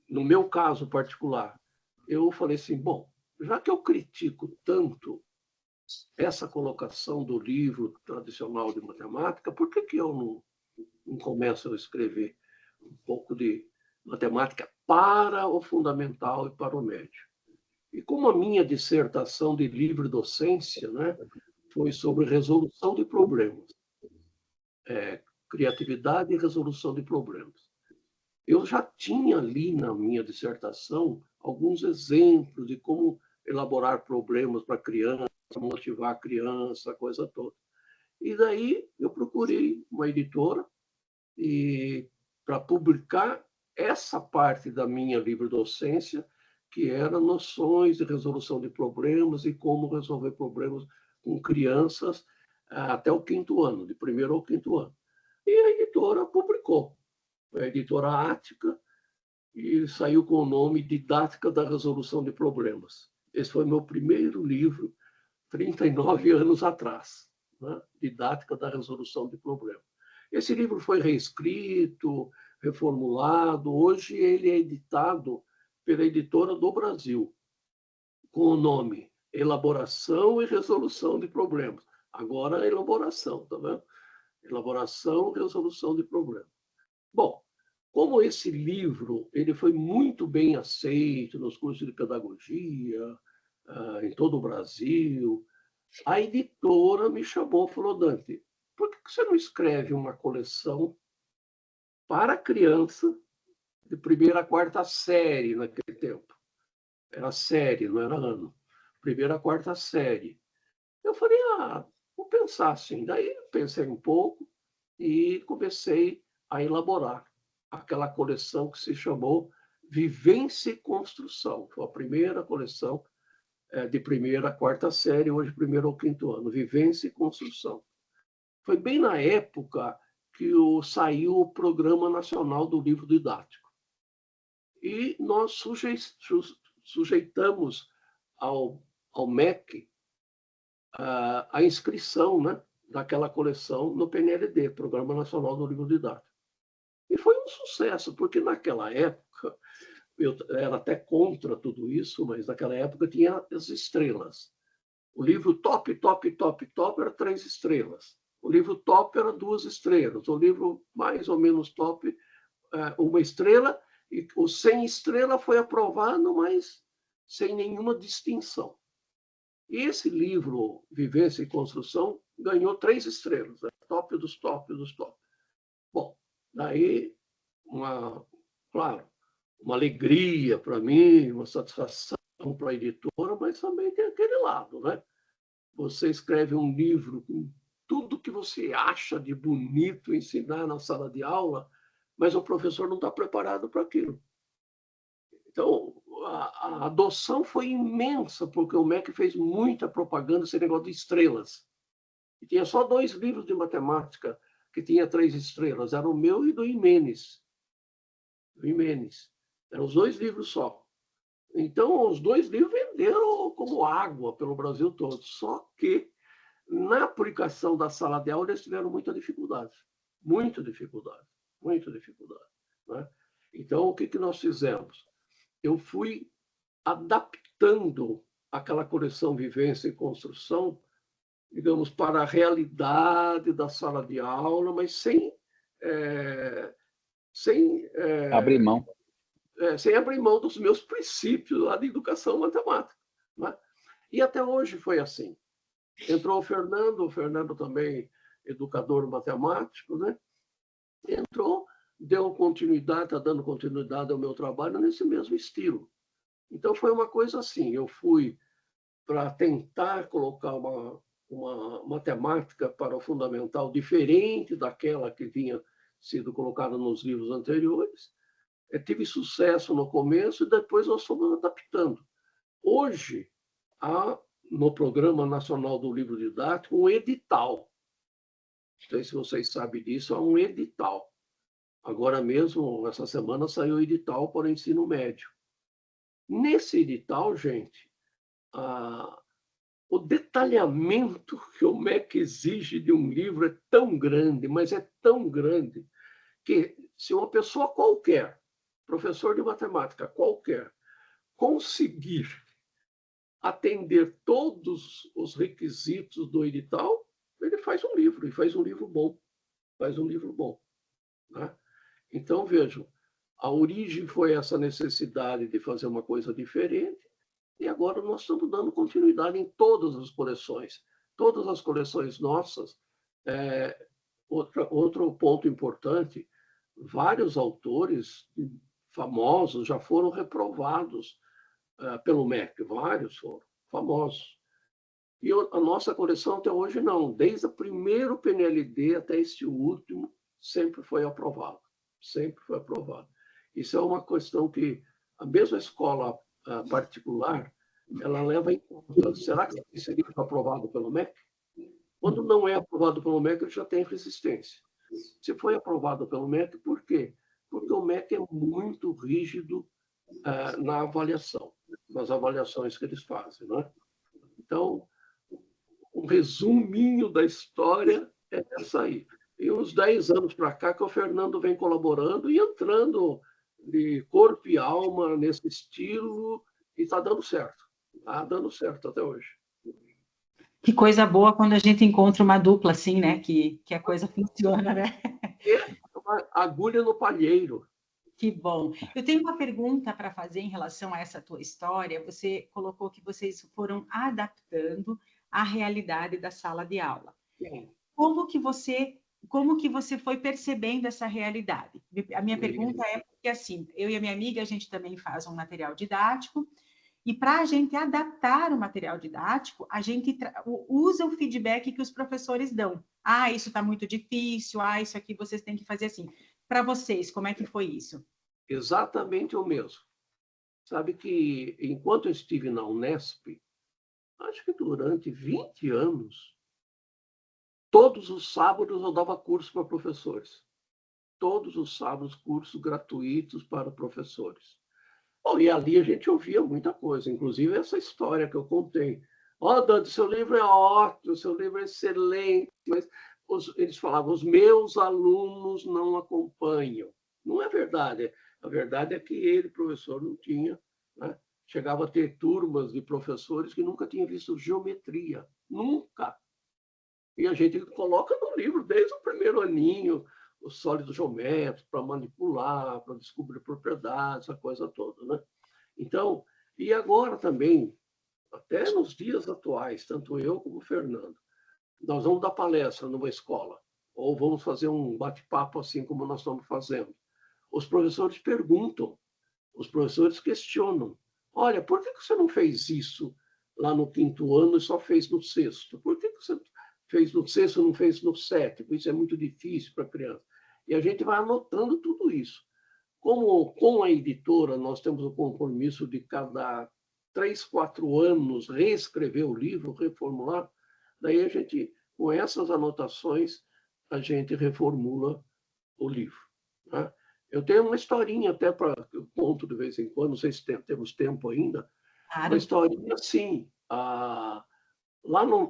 B: no meu caso particular, eu falei assim, bom, já que eu critico tanto essa colocação do livro tradicional de matemática, por que eu não começo a escrever um pouco de matemática para o fundamental e para o médio? E como a minha dissertação de livre docência, né, foi sobre resolução de problemas, criatividade e resolução de problemas, eu já tinha ali na minha dissertação alguns exemplos de como elaborar problemas para criança, motivar a criança, a coisa toda. E daí eu procurei uma editora para publicar essa parte da minha livre docência, que era noções de resolução de problemas e como resolver problemas com crianças até o 5º ano, de 1º ao 5º ano. E a editora publicou, a editora Ática, e saiu com o nome Didática da Resolução de Problemas. Esse foi meu primeiro livro, 39 anos atrás, né? Didática da Resolução de Problemas. Esse livro foi reescrito, reformulado, hoje ele é editado pela Editora do Brasil, com o nome Elaboração e Resolução de Problemas. Agora, elaboração, tá vendo? Elaboração e Resolução de Problemas. Bom, como esse livro ele foi muito bem aceito nos cursos de pedagogia, em todo o Brasil, a editora me chamou e falou, Dante, por que você não escreve uma coleção para criança de 1ª a 4ª série naquele tempo? Era série, não era ano. 1ª a 4ª série. Eu falei, vou pensar assim. Daí pensei um pouco e comecei a elaborar aquela coleção que se chamou Vivência e Construção. Foi a primeira coleção de 1ª a 4ª série, hoje 1º ao 5º ano. Vivência e Construção. Foi bem na época que saiu o Programa Nacional do Livro Didático. E nós sujeitamos ao MEC a inscrição, né, daquela coleção no PNLD, Programa Nacional do Livro Didático. E foi um sucesso, porque naquela época, eu era até contra tudo isso, mas naquela época tinha as estrelas. O livro top era 3 estrelas. O livro top era 2 estrelas. O livro mais ou menos top, 1 estrela. E o 100 estrela foi aprovado, mas sem nenhuma distinção. E esse livro, Vivência e Construção, ganhou 3 estrelas. Top dos top dos top. Bom, daí, claro, uma alegria para mim, uma satisfação para a editora, mas também tem aquele lado, né? Você escreve um livro com tudo que você acha de bonito ensinar na sala de aula, mas o professor não está preparado para aquilo. Então, a adoção foi imensa, porque o MEC fez muita propaganda, esse negócio de estrelas. E tinha só 2 livros de matemática que tinha 3 estrelas, era o meu e do Imenes. Eram os 2 livros só. Então, os 2 livros venderam como água pelo Brasil todo. Só que, na aplicação da sala de aula, eles tiveram muita dificuldade. Muita dificuldade. Né? Então, o que nós fizemos? Eu fui adaptando aquela coleção Vivência e Construção, digamos, para a realidade da sala de aula, mas sem
C: abrir mão.
B: Sem abrir mão dos meus princípios lá de educação matemática. Né? E até hoje foi assim. Entrou o Fernando também, educador matemático, né? Entrou, deu continuidade, está dando continuidade ao meu trabalho nesse mesmo estilo. Então, foi uma coisa assim, eu fui para tentar colocar uma matemática para o fundamental diferente daquela que tinha sido colocada nos livros anteriores. Tive sucesso no começo e depois nós fomos adaptando. Hoje, há no Programa Nacional do Livro Didático um edital. Não sei se vocês sabem disso, há um edital. Agora mesmo, essa semana, saiu o edital para o ensino médio. Nesse edital, gente, o detalhamento que o MEC exige de um livro é tão grande, mas é tão grande, que se uma pessoa qualquer, professor de matemática qualquer, conseguir atender todos os requisitos do edital, ele faz um livro, e faz um livro bom. Né? Então, vejam, a origem foi essa necessidade de fazer uma coisa diferente, e agora nós estamos dando continuidade em todas as coleções. Todas as coleções nossas. Outro ponto importante, vários autores famosos já foram reprovados pelo MEC, vários foram famosos. E a nossa coleção até hoje não, desde o primeiro PNLD até este último, sempre foi aprovado. Isso é uma questão que a mesma escola particular, ela leva em conta, será que esse livro é aprovado pelo MEC? Quando não é aprovado pelo MEC, ele já tem resistência. Se foi aprovado pelo MEC, por quê? Porque o MEC é muito rígido na avaliação, nas avaliações que eles fazem, né? Então, um resuminho da história é essa aí. E uns 10 anos para cá que o Fernando vem colaborando e entrando de corpo e alma nesse estilo, e está dando certo. Está dando certo até hoje.
A: Que coisa boa quando a gente encontra uma dupla assim, né? Que a coisa funciona, né?
B: É uma agulha no palheiro.
A: Que bom. Eu tenho uma pergunta para fazer em relação a essa tua história. Você colocou que vocês foram adaptando à realidade da sala de aula.
B: Sim.
A: Como que você foi percebendo essa realidade? A minha pergunta é porque, assim, eu e a minha amiga, a gente também faz um material didático, e para a gente adaptar o material didático, a gente usa o feedback que os professores dão. Ah, isso está muito difícil, isso aqui vocês têm que fazer assim. Para vocês, como é que foi isso?
B: Exatamente o mesmo. Sabe que, enquanto eu estive na Unesp, acho que durante 20 anos, todos os sábados eu dava curso para professores. Todos os sábados, cursos gratuitos para professores. Bom, e ali a gente ouvia muita coisa, inclusive essa história que eu contei. Dante, seu livro é ótimo, seu livro é excelente, mas eles falavam, os meus alunos não acompanham. Não é verdade. A verdade é que ele, professor, não tinha, né? Chegava a ter turmas de professores que nunca tinham visto geometria. Nunca. E a gente coloca no livro, desde o primeiro aninho, os sólidos geométricos, para manipular, para descobrir propriedades, essa coisa toda, né? Então, e agora também, até nos dias atuais, tanto eu como o Fernando, nós vamos dar palestra numa escola, ou vamos fazer um bate-papo assim como nós estamos fazendo. Os professores perguntam, os professores questionam. Olha, por que você não fez isso lá no 5º ano e só fez no 6º? Por que você fez no 6º e não fez no 7º? Isso é muito difícil para a criança. E a gente vai anotando tudo isso. Como com a editora nós temos o compromisso de cada 3, 4 anos reescrever o livro, reformular, daí a gente, com essas anotações, a gente reformula o livro, né? Eu tenho uma historinha até para eu conto de vez em quando, não sei se temos tempo ainda,
A: Claro.
B: uma historinha assim, lá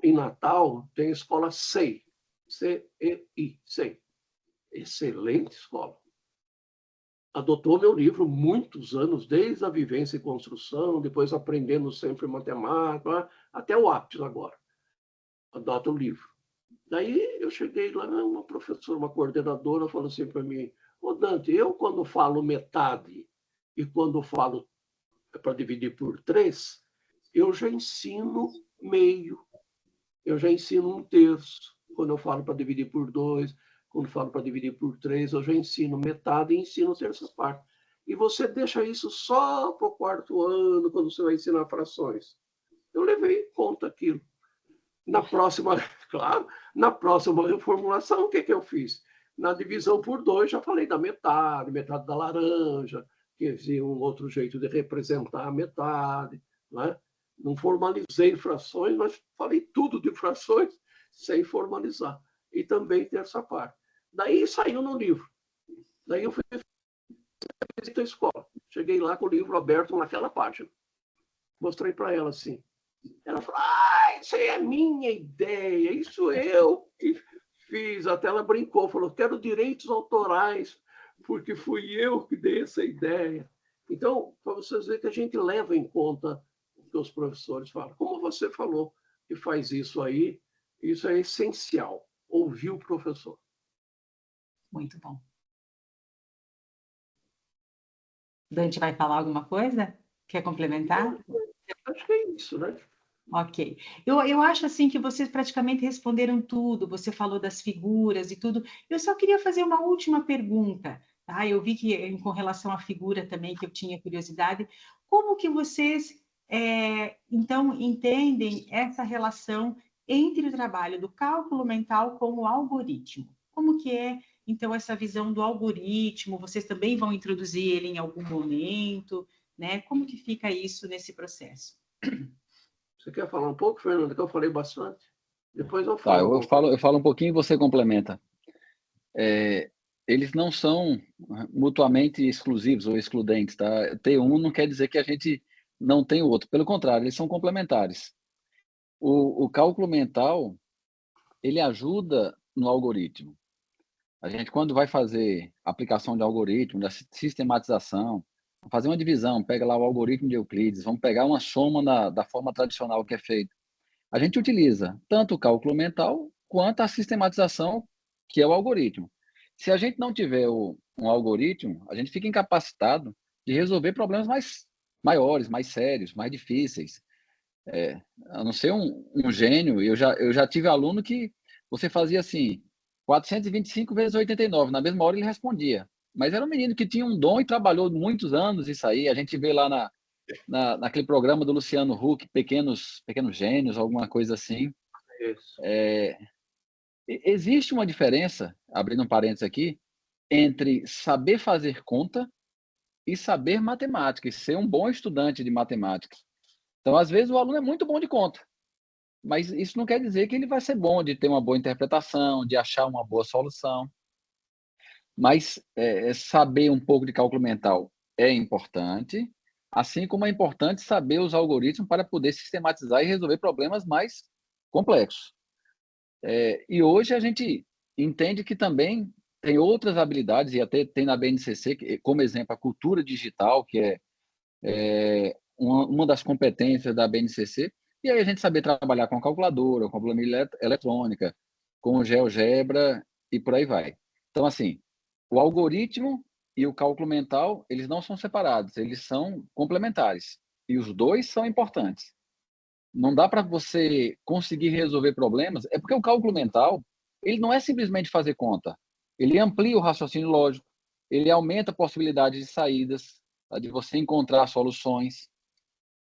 B: em Natal tem a escola CEI, C-E-I, CEI, excelente escola. Adotou meu livro muitos anos, desde a vivência e construção, depois aprendendo sempre matemática, até o APS agora. Adota o livro. Daí eu cheguei lá, uma professora, uma coordenadora, falou assim para mim, Dante, eu quando falo metade e quando falo para dividir por 3, eu já ensino meio, eu já ensino 1/3. Quando eu falo para dividir por 2, quando falo para dividir por 3, eu já ensino metade e ensino 1/3 parte. E você deixa isso só para o 4º ano, quando você vai ensinar frações. Eu levei em conta aquilo. Na próxima, claro, na próxima reformulação, o que eu fiz? Na divisão por 2, já falei da metade da laranja, que havia um outro jeito de representar a metade, né? Não formalizei frações, mas falei tudo de frações sem formalizar. E também terça parte. Daí saiu no livro. Daí eu fui visitar a escola. Cheguei lá com o livro aberto naquela página. Mostrei para ela assim. Ela falou, isso aí é minha ideia, isso eu que fiz. Até ela brincou, falou, quero direitos autorais, porque fui eu que dei essa ideia. Então, para vocês verem que a gente leva em conta o que os professores falam. Como você falou que faz isso aí, isso é essencial, ouvir o professor.
A: Muito bom. Dante vai falar alguma coisa? Quer complementar?
B: Acho que é isso, né?
A: Ok. Eu acho assim que vocês praticamente responderam tudo, você falou das figuras e tudo. Eu só queria fazer uma última pergunta, tá? Eu vi que com relação à figura também que eu tinha curiosidade, como que vocês então entendem essa relação entre o trabalho do cálculo mental com o algoritmo? Como que é então essa visão do algoritmo? Vocês também vão introduzir ele em algum momento? né? Como que fica isso nesse processo?
B: Você quer falar um pouco, Fernanda, que eu falei bastante? Depois eu
C: Tá,
B: falo.
C: eu falo um pouquinho e você complementa. Eles não são mutuamente exclusivos ou excludentes, tá? Ter um não quer dizer que a gente não tem o outro. Pelo contrário, eles são complementares. O cálculo mental, ele ajuda no algoritmo. A gente, quando vai fazer aplicação de algoritmo, da sistematização, fazer uma divisão, pega lá o algoritmo de Euclides, vamos pegar uma soma da forma tradicional que é feita. A gente utiliza tanto o cálculo mental quanto a sistematização, que é o algoritmo. Se a gente não tiver um algoritmo, a gente fica incapacitado de resolver problemas maiores, mais sérios, mais difíceis. A não ser um gênio, eu já tive aluno que você fazia assim, 425 vezes 89, na mesma hora ele respondia. Mas era um menino que tinha um dom e trabalhou muitos anos isso aí. A gente vê lá naquele programa do Luciano Huck, Pequenos Gênios, alguma coisa assim.
B: Isso.
C: Existe uma diferença, abrindo um parênteses aqui, entre saber fazer conta e saber matemática, e ser um bom estudante de matemática. Então, às vezes, o aluno é muito bom de conta, mas isso não quer dizer que ele vai ser bom de ter uma boa interpretação, de achar uma boa solução. Mas saber um pouco de cálculo mental é importante, assim como é importante saber os algoritmos para poder sistematizar e resolver problemas mais complexos. E hoje a gente entende que também tem outras habilidades, e até tem na BNCC, como exemplo, a cultura digital, que é uma das competências da BNCC, e aí a gente saber trabalhar com calculadora, com planilha eletrônica, com GeoGebra e por aí vai. Então, assim, o algoritmo e o cálculo mental, eles não são separados, eles são complementares. E os dois são importantes. Não dá para você conseguir resolver problemas, é porque o cálculo mental, ele não é simplesmente fazer conta. Ele amplia o raciocínio lógico, ele aumenta a possibilidade de saídas, tá? De você encontrar soluções.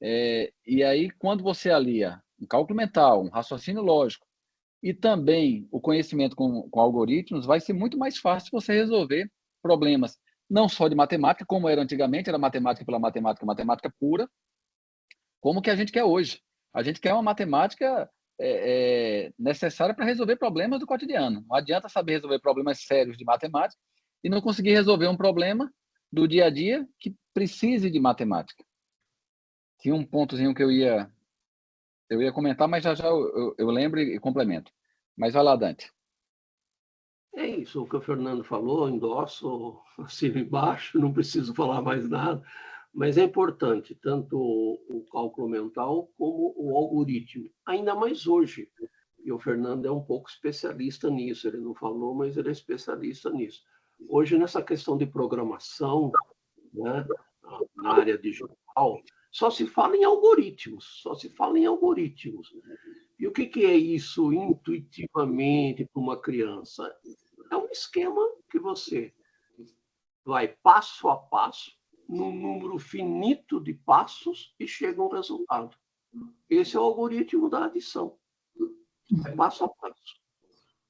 C: E aí, quando você alia um cálculo mental, um raciocínio lógico e também o conhecimento com algoritmos, vai ser muito mais fácil você resolver problemas, não só de matemática, como era antigamente, era matemática pela matemática, matemática pura, como que a gente quer hoje. A gente quer uma matemática necessária para resolver problemas do cotidiano. Não adianta saber resolver problemas sérios de matemática e não conseguir resolver um problema do dia a dia que precise de matemática. Tinha um pontozinho que eu ia comentar, mas já eu lembro e complemento. Mas vai lá, Dante.
B: É isso, o que o Fernando falou, endosso acima e embaixo, não preciso falar mais nada, mas é importante tanto o cálculo mental como o algoritmo, ainda mais hoje. E o Fernando é um pouco especialista nisso, ele não falou, mas ele é especialista nisso. Hoje, nessa questão de programação, né, na área digital, só se fala em algoritmos, só se fala em algoritmos. E o que é isso intuitivamente para uma criança? É um esquema que você vai passo a passo, num número finito de passos e chega a um resultado. Esse é o algoritmo da adição. É passo a passo.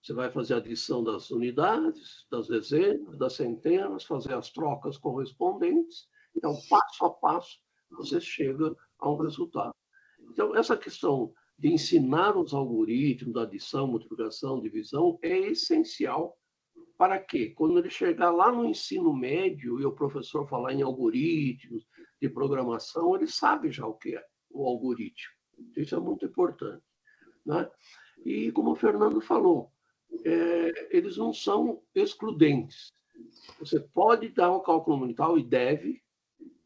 B: Você vai fazer a adição das unidades, das dezenas, das centenas, fazer as trocas correspondentes. Então, passo a passo, você chega a um resultado. Então, essa questão de ensinar os algoritmos da adição, multiplicação, divisão é essencial para que, quando ele chegar lá no ensino médio e o professor falar em algoritmos de programação, ele sabe já o que é o algoritmo. Isso é muito importante, né? E, como o Fernando falou, eles não são excludentes. Você pode dar o cálculo mental e deve,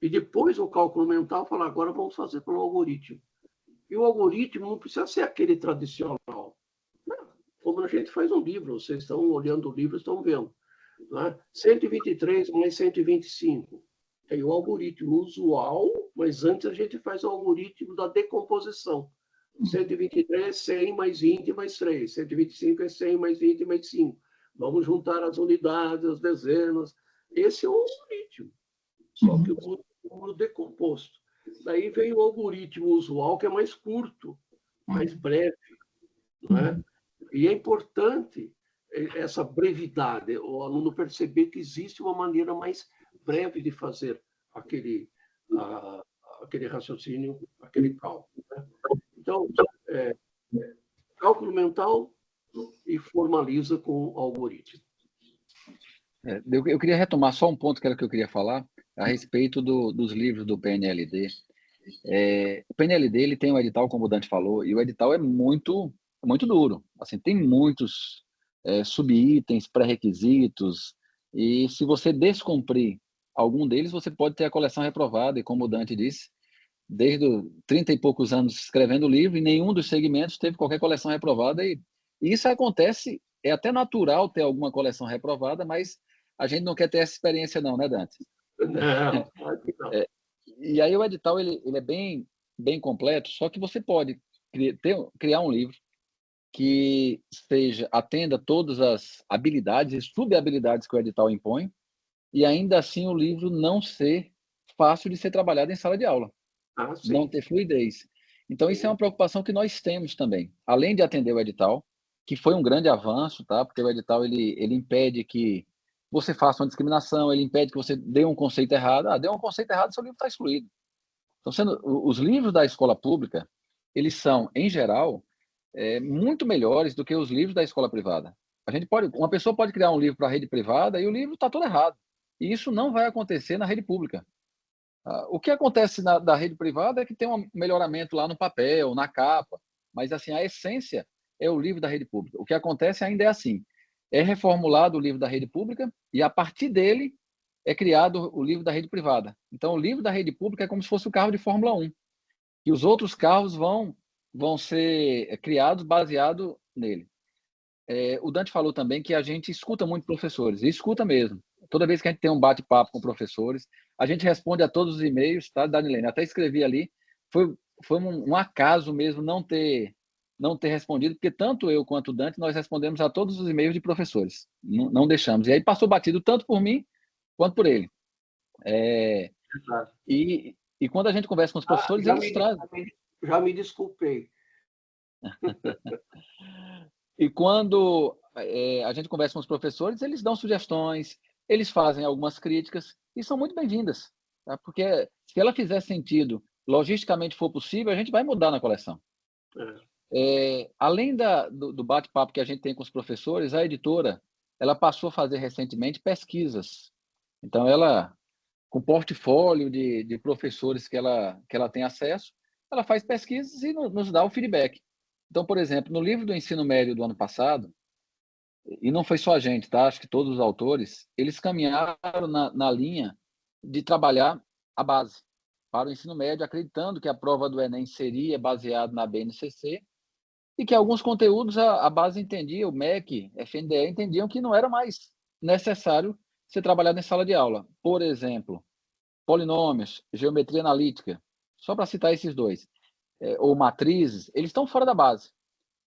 B: e depois o cálculo mental falar, agora vamos fazer pelo algoritmo. E o algoritmo não precisa ser aquele tradicional. Como a gente faz um livro, vocês estão olhando o livro, estão vendo. Né? 123 mais 125. Tem o algoritmo usual, mas antes a gente faz o algoritmo da decomposição. 123 é 100 mais 20 mais 3. 125 é 100 mais 20 mais 5. Vamos juntar as unidades, as dezenas. Esse é o algoritmo. Só que o número decomposto. Daí vem o algoritmo usual, que é mais curto, mais breve. Não é? E é importante essa brevidade, o aluno perceber que existe uma maneira mais breve de fazer aquele raciocínio, aquele cálculo, né? Então, cálculo mental e formaliza com algoritmo.
C: Eu queria retomar só um ponto que era que eu queria falar a respeito dos livros do PNLD. O PNLD ele tem um edital, como o Dante falou, e o edital é muito duro. Assim, tem muitos subitens, pré-requisitos, e se você descumprir algum deles, você pode ter a coleção reprovada, e como o Dante disse, desde 30 e poucos anos escrevendo o livro, e nenhum dos segmentos teve qualquer coleção reprovada, e isso acontece, é até natural ter alguma coleção reprovada, mas a gente não quer ter essa experiência não, né, Dante?
B: Não.
C: E aí o edital ele é bem completo, só que você pode criar um livro que atenda todas as habilidades e subhabilidades que o edital impõe, e ainda assim o livro não ser fácil de ser trabalhado em sala de aula, não ter fluidez. Então isso é uma preocupação que nós temos também, além de atender o edital, que foi um grande avanço, tá? Porque o edital ele impede que você faça uma discriminação, ele impede que você dê um conceito errado. Deu um conceito errado, seu livro está excluído. Então, os livros da escola pública, eles são, em geral, muito melhores do que os livros da escola privada. Uma pessoa pode criar um livro para a rede privada e o livro está todo errado. E isso não vai acontecer na rede pública. O que acontece da rede privada é que tem um melhoramento lá no papel, na capa, mas assim a essência é o livro da rede pública. O que acontece ainda é assim: é reformulado o livro da rede pública e a partir dele é criado o livro da rede privada. Então, o livro da rede pública é como se fosse o carro de Fórmula 1, e os outros carros vão ser criados baseado nele. O Dante falou também que a gente escuta muito professores, e escuta mesmo. Toda vez que a gente tem um bate-papo com professores, a gente responde a todos os e-mails, tá, Danilene? Até escrevi ali. Foi um acaso mesmo não ter respondido, porque tanto eu quanto o Dante, nós respondemos a todos os e-mails de professores. Não deixamos. E aí passou batido tanto por mim quanto por ele. E quando a gente conversa com os professores, eles trazem.
B: Já me desculpei.
C: E quando a gente conversa com os professores, eles dão sugestões, eles fazem algumas críticas, e são muito bem-vindas, tá? Porque se ela fizer sentido, logisticamente for possível, a gente vai mudar na coleção. Além do bate-papo que a gente tem com os professores, a editora ela passou a fazer recentemente pesquisas. Então, ela, com portfólio de professores que ela tem acesso, ela faz pesquisas e nos dá o feedback. Então, por exemplo, no livro do ensino médio do ano passado, e não foi só a gente, tá? Acho que todos os autores, eles caminharam na linha de trabalhar a base para o ensino médio, acreditando que a prova do Enem seria baseada na BNCC e que alguns conteúdos a base entendia, o MEC, FNDE, entendiam que não era mais necessário ser trabalhado em sala de aula. Por exemplo, polinômios, geometria analítica, só para citar esses dois, ou matrizes, eles estão fora da base.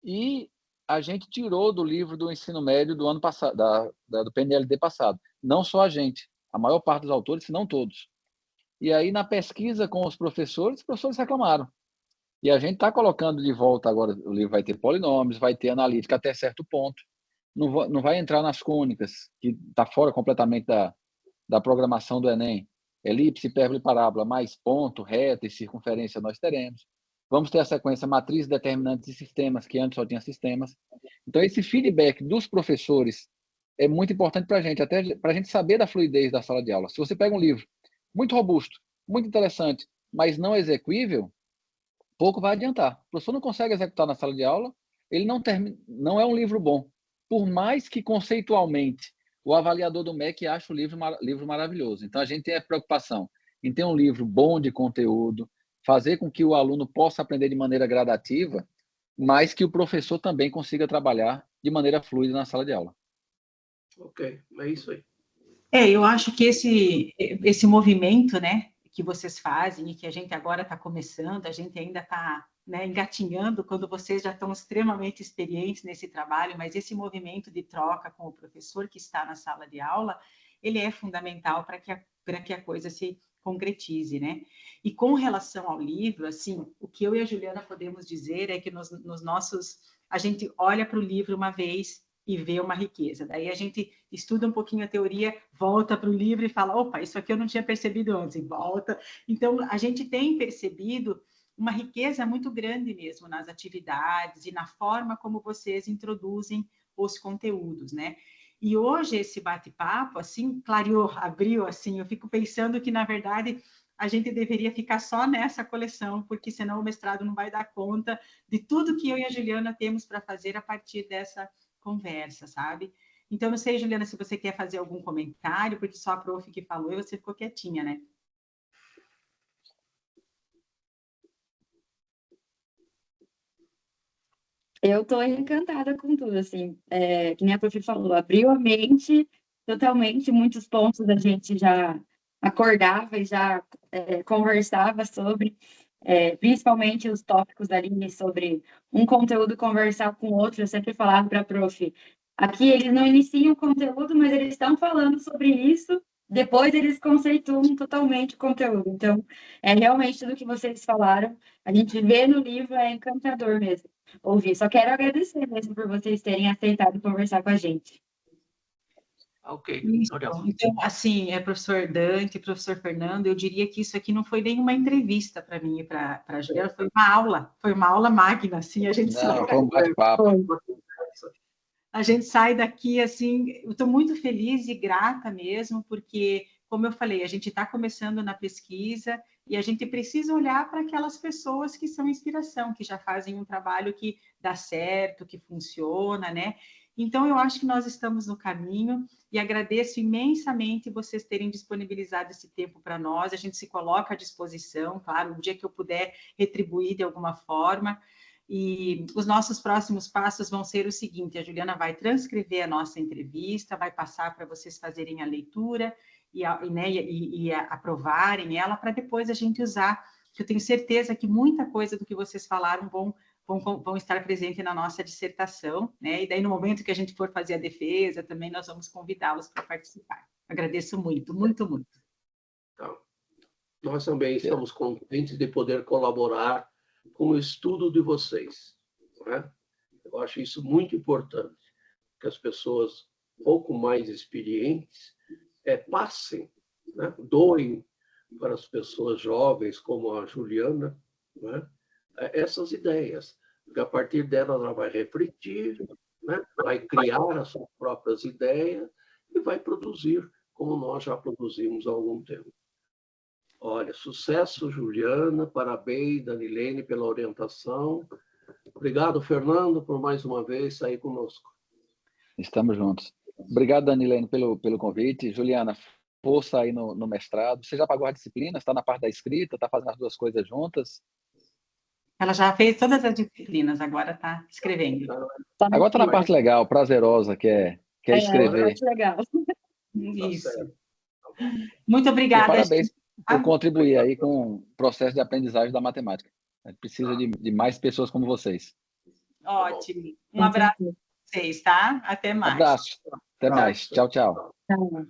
C: E a gente tirou do livro do ensino médio do ano passado, do PNLD passado. Não só a gente, a maior parte dos autores, se não todos. E aí, na pesquisa com os professores reclamaram. E a gente está colocando de volta agora, o livro vai ter polinômios, vai ter analítica até certo ponto, não vai entrar nas cônicas, que está fora completamente da programação do Enem. Elipse, hipérbole e parábola, mais ponto, reta e circunferência nós teremos. Vamos ter a sequência matriz, determinantes e sistemas, que antes só tinha sistemas. Então, esse feedback dos professores é muito importante para a gente, até para a gente saber da fluidez da sala de aula. Se você pega um livro muito robusto, muito interessante, mas não execuível, pouco vai adiantar. O professor não consegue executar na sala de aula, ele não é um livro bom. Por mais que conceitualmente o avaliador do MEC acha o livro maravilhoso. Então, a gente tem a preocupação em ter um livro bom de conteúdo, fazer com que o aluno possa aprender de maneira gradativa, mas que o professor também consiga trabalhar de maneira fluida na sala de aula.
B: Ok, é isso aí.
A: Eu acho que esse movimento, né, que vocês fazem e que a gente agora está começando, a gente ainda está, né, engatinhando, quando vocês já estão extremamente experientes nesse trabalho, mas esse movimento de troca com o professor que está na sala de aula, ele é fundamental para que a coisa se concretize, né? E com relação ao livro, assim, o que eu e a Juliana podemos dizer é que nos nossos... A gente olha para o livro uma vez e vê uma riqueza. Daí a gente estuda um pouquinho a teoria, volta para o livro e fala, opa, isso aqui eu não tinha percebido antes, e volta. Então, a gente tem percebido uma riqueza muito grande mesmo nas atividades e na forma como vocês introduzem os conteúdos, né? E hoje esse bate-papo, assim, clareou, abriu, assim, eu fico pensando que, na verdade, a gente deveria ficar só nessa coleção, porque senão o mestrado não vai dar conta de tudo que eu e a Juliana temos para fazer a partir dessa conversa, sabe? Então, não sei, Juliana, se você quer fazer algum comentário, porque só a prof que falou e você ficou quietinha, né?
D: Eu estou encantada com tudo, assim, que nem a prof falou, abriu a mente totalmente, muitos pontos a gente já acordava e já conversava sobre, principalmente os tópicos ali sobre um conteúdo conversar com o outro, eu sempre falava para a prof, aqui eles não iniciam o conteúdo, mas eles estão falando sobre isso, depois eles conceituam totalmente o conteúdo, então, realmente tudo que vocês falaram, a gente vê no livro, é encantador mesmo ouvir. Só quero agradecer mesmo por vocês terem aceitado conversar com a gente.
B: Ok,
A: Isso.
B: olha.
A: Então, assim, professor Dante, professor Fernando, eu diria que isso aqui não foi nenhuma entrevista para mim e para a Juliana, foi uma aula magna, assim, a gente
C: Não, foi um bate-papo.
A: A gente sai daqui, assim, eu estou muito feliz e grata mesmo, porque, como eu falei, a gente está começando na pesquisa e a gente precisa olhar para aquelas pessoas que são inspiração, que já fazem um trabalho que dá certo, que funciona, né? Então, eu acho que nós estamos no caminho e agradeço imensamente vocês terem disponibilizado esse tempo para nós. A gente se coloca à disposição, claro, o dia que eu puder retribuir de alguma forma. E os nossos próximos passos vão ser o seguinte: a Juliana vai transcrever a nossa entrevista, vai passar para vocês fazerem a leitura e aprovarem ela, para depois a gente usar, que eu tenho certeza que muita coisa do que vocês falaram vão estar presente na nossa dissertação, né? E daí, no momento que a gente for fazer a defesa, também nós vamos convidá-los para participar. Agradeço muito, muito, muito.
B: Então, nós também estamos contentes de poder colaborar com o estudo de vocês. Não é? Eu acho isso muito importante, que as pessoas um pouco mais experientes passem, né? Doem para as pessoas jovens, como a Juliana, né? Essas ideias, porque a partir dela ela vai refletir, né? Vai criar as suas próprias ideias e vai produzir, como nós já produzimos há algum tempo. Olha, sucesso, Juliana, parabéns, Danilene, pela orientação. Obrigado, Fernando, por mais uma vez estar aí conosco.
C: Estamos juntos. Obrigado, Danilene, pelo convite. Juliana, força aí no mestrado. Você já pagou a disciplina? Está na parte da escrita? Está fazendo as duas coisas juntas?
A: Ela já fez todas as disciplinas, agora está escrevendo.
C: Agora está na parte legal, prazerosa, que é escrever.
D: Parte legal.
A: Isso. Muito obrigada.
C: E parabéns por contribuir aí com o processo de aprendizagem da matemática. A gente precisa de mais pessoas como vocês.
A: Ótimo. Um abraço para vocês, tá? Até mais.
C: Abraço. Até mais. Tchau, tchau.
D: Tchau.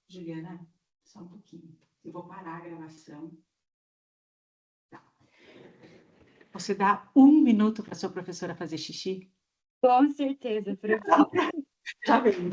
A: Juliana, só um pouquinho. Eu vou parar a gravação. Tá. Você dá 1 minuto para sua professora fazer xixi?
D: Com certeza, professor.
A: Já vem.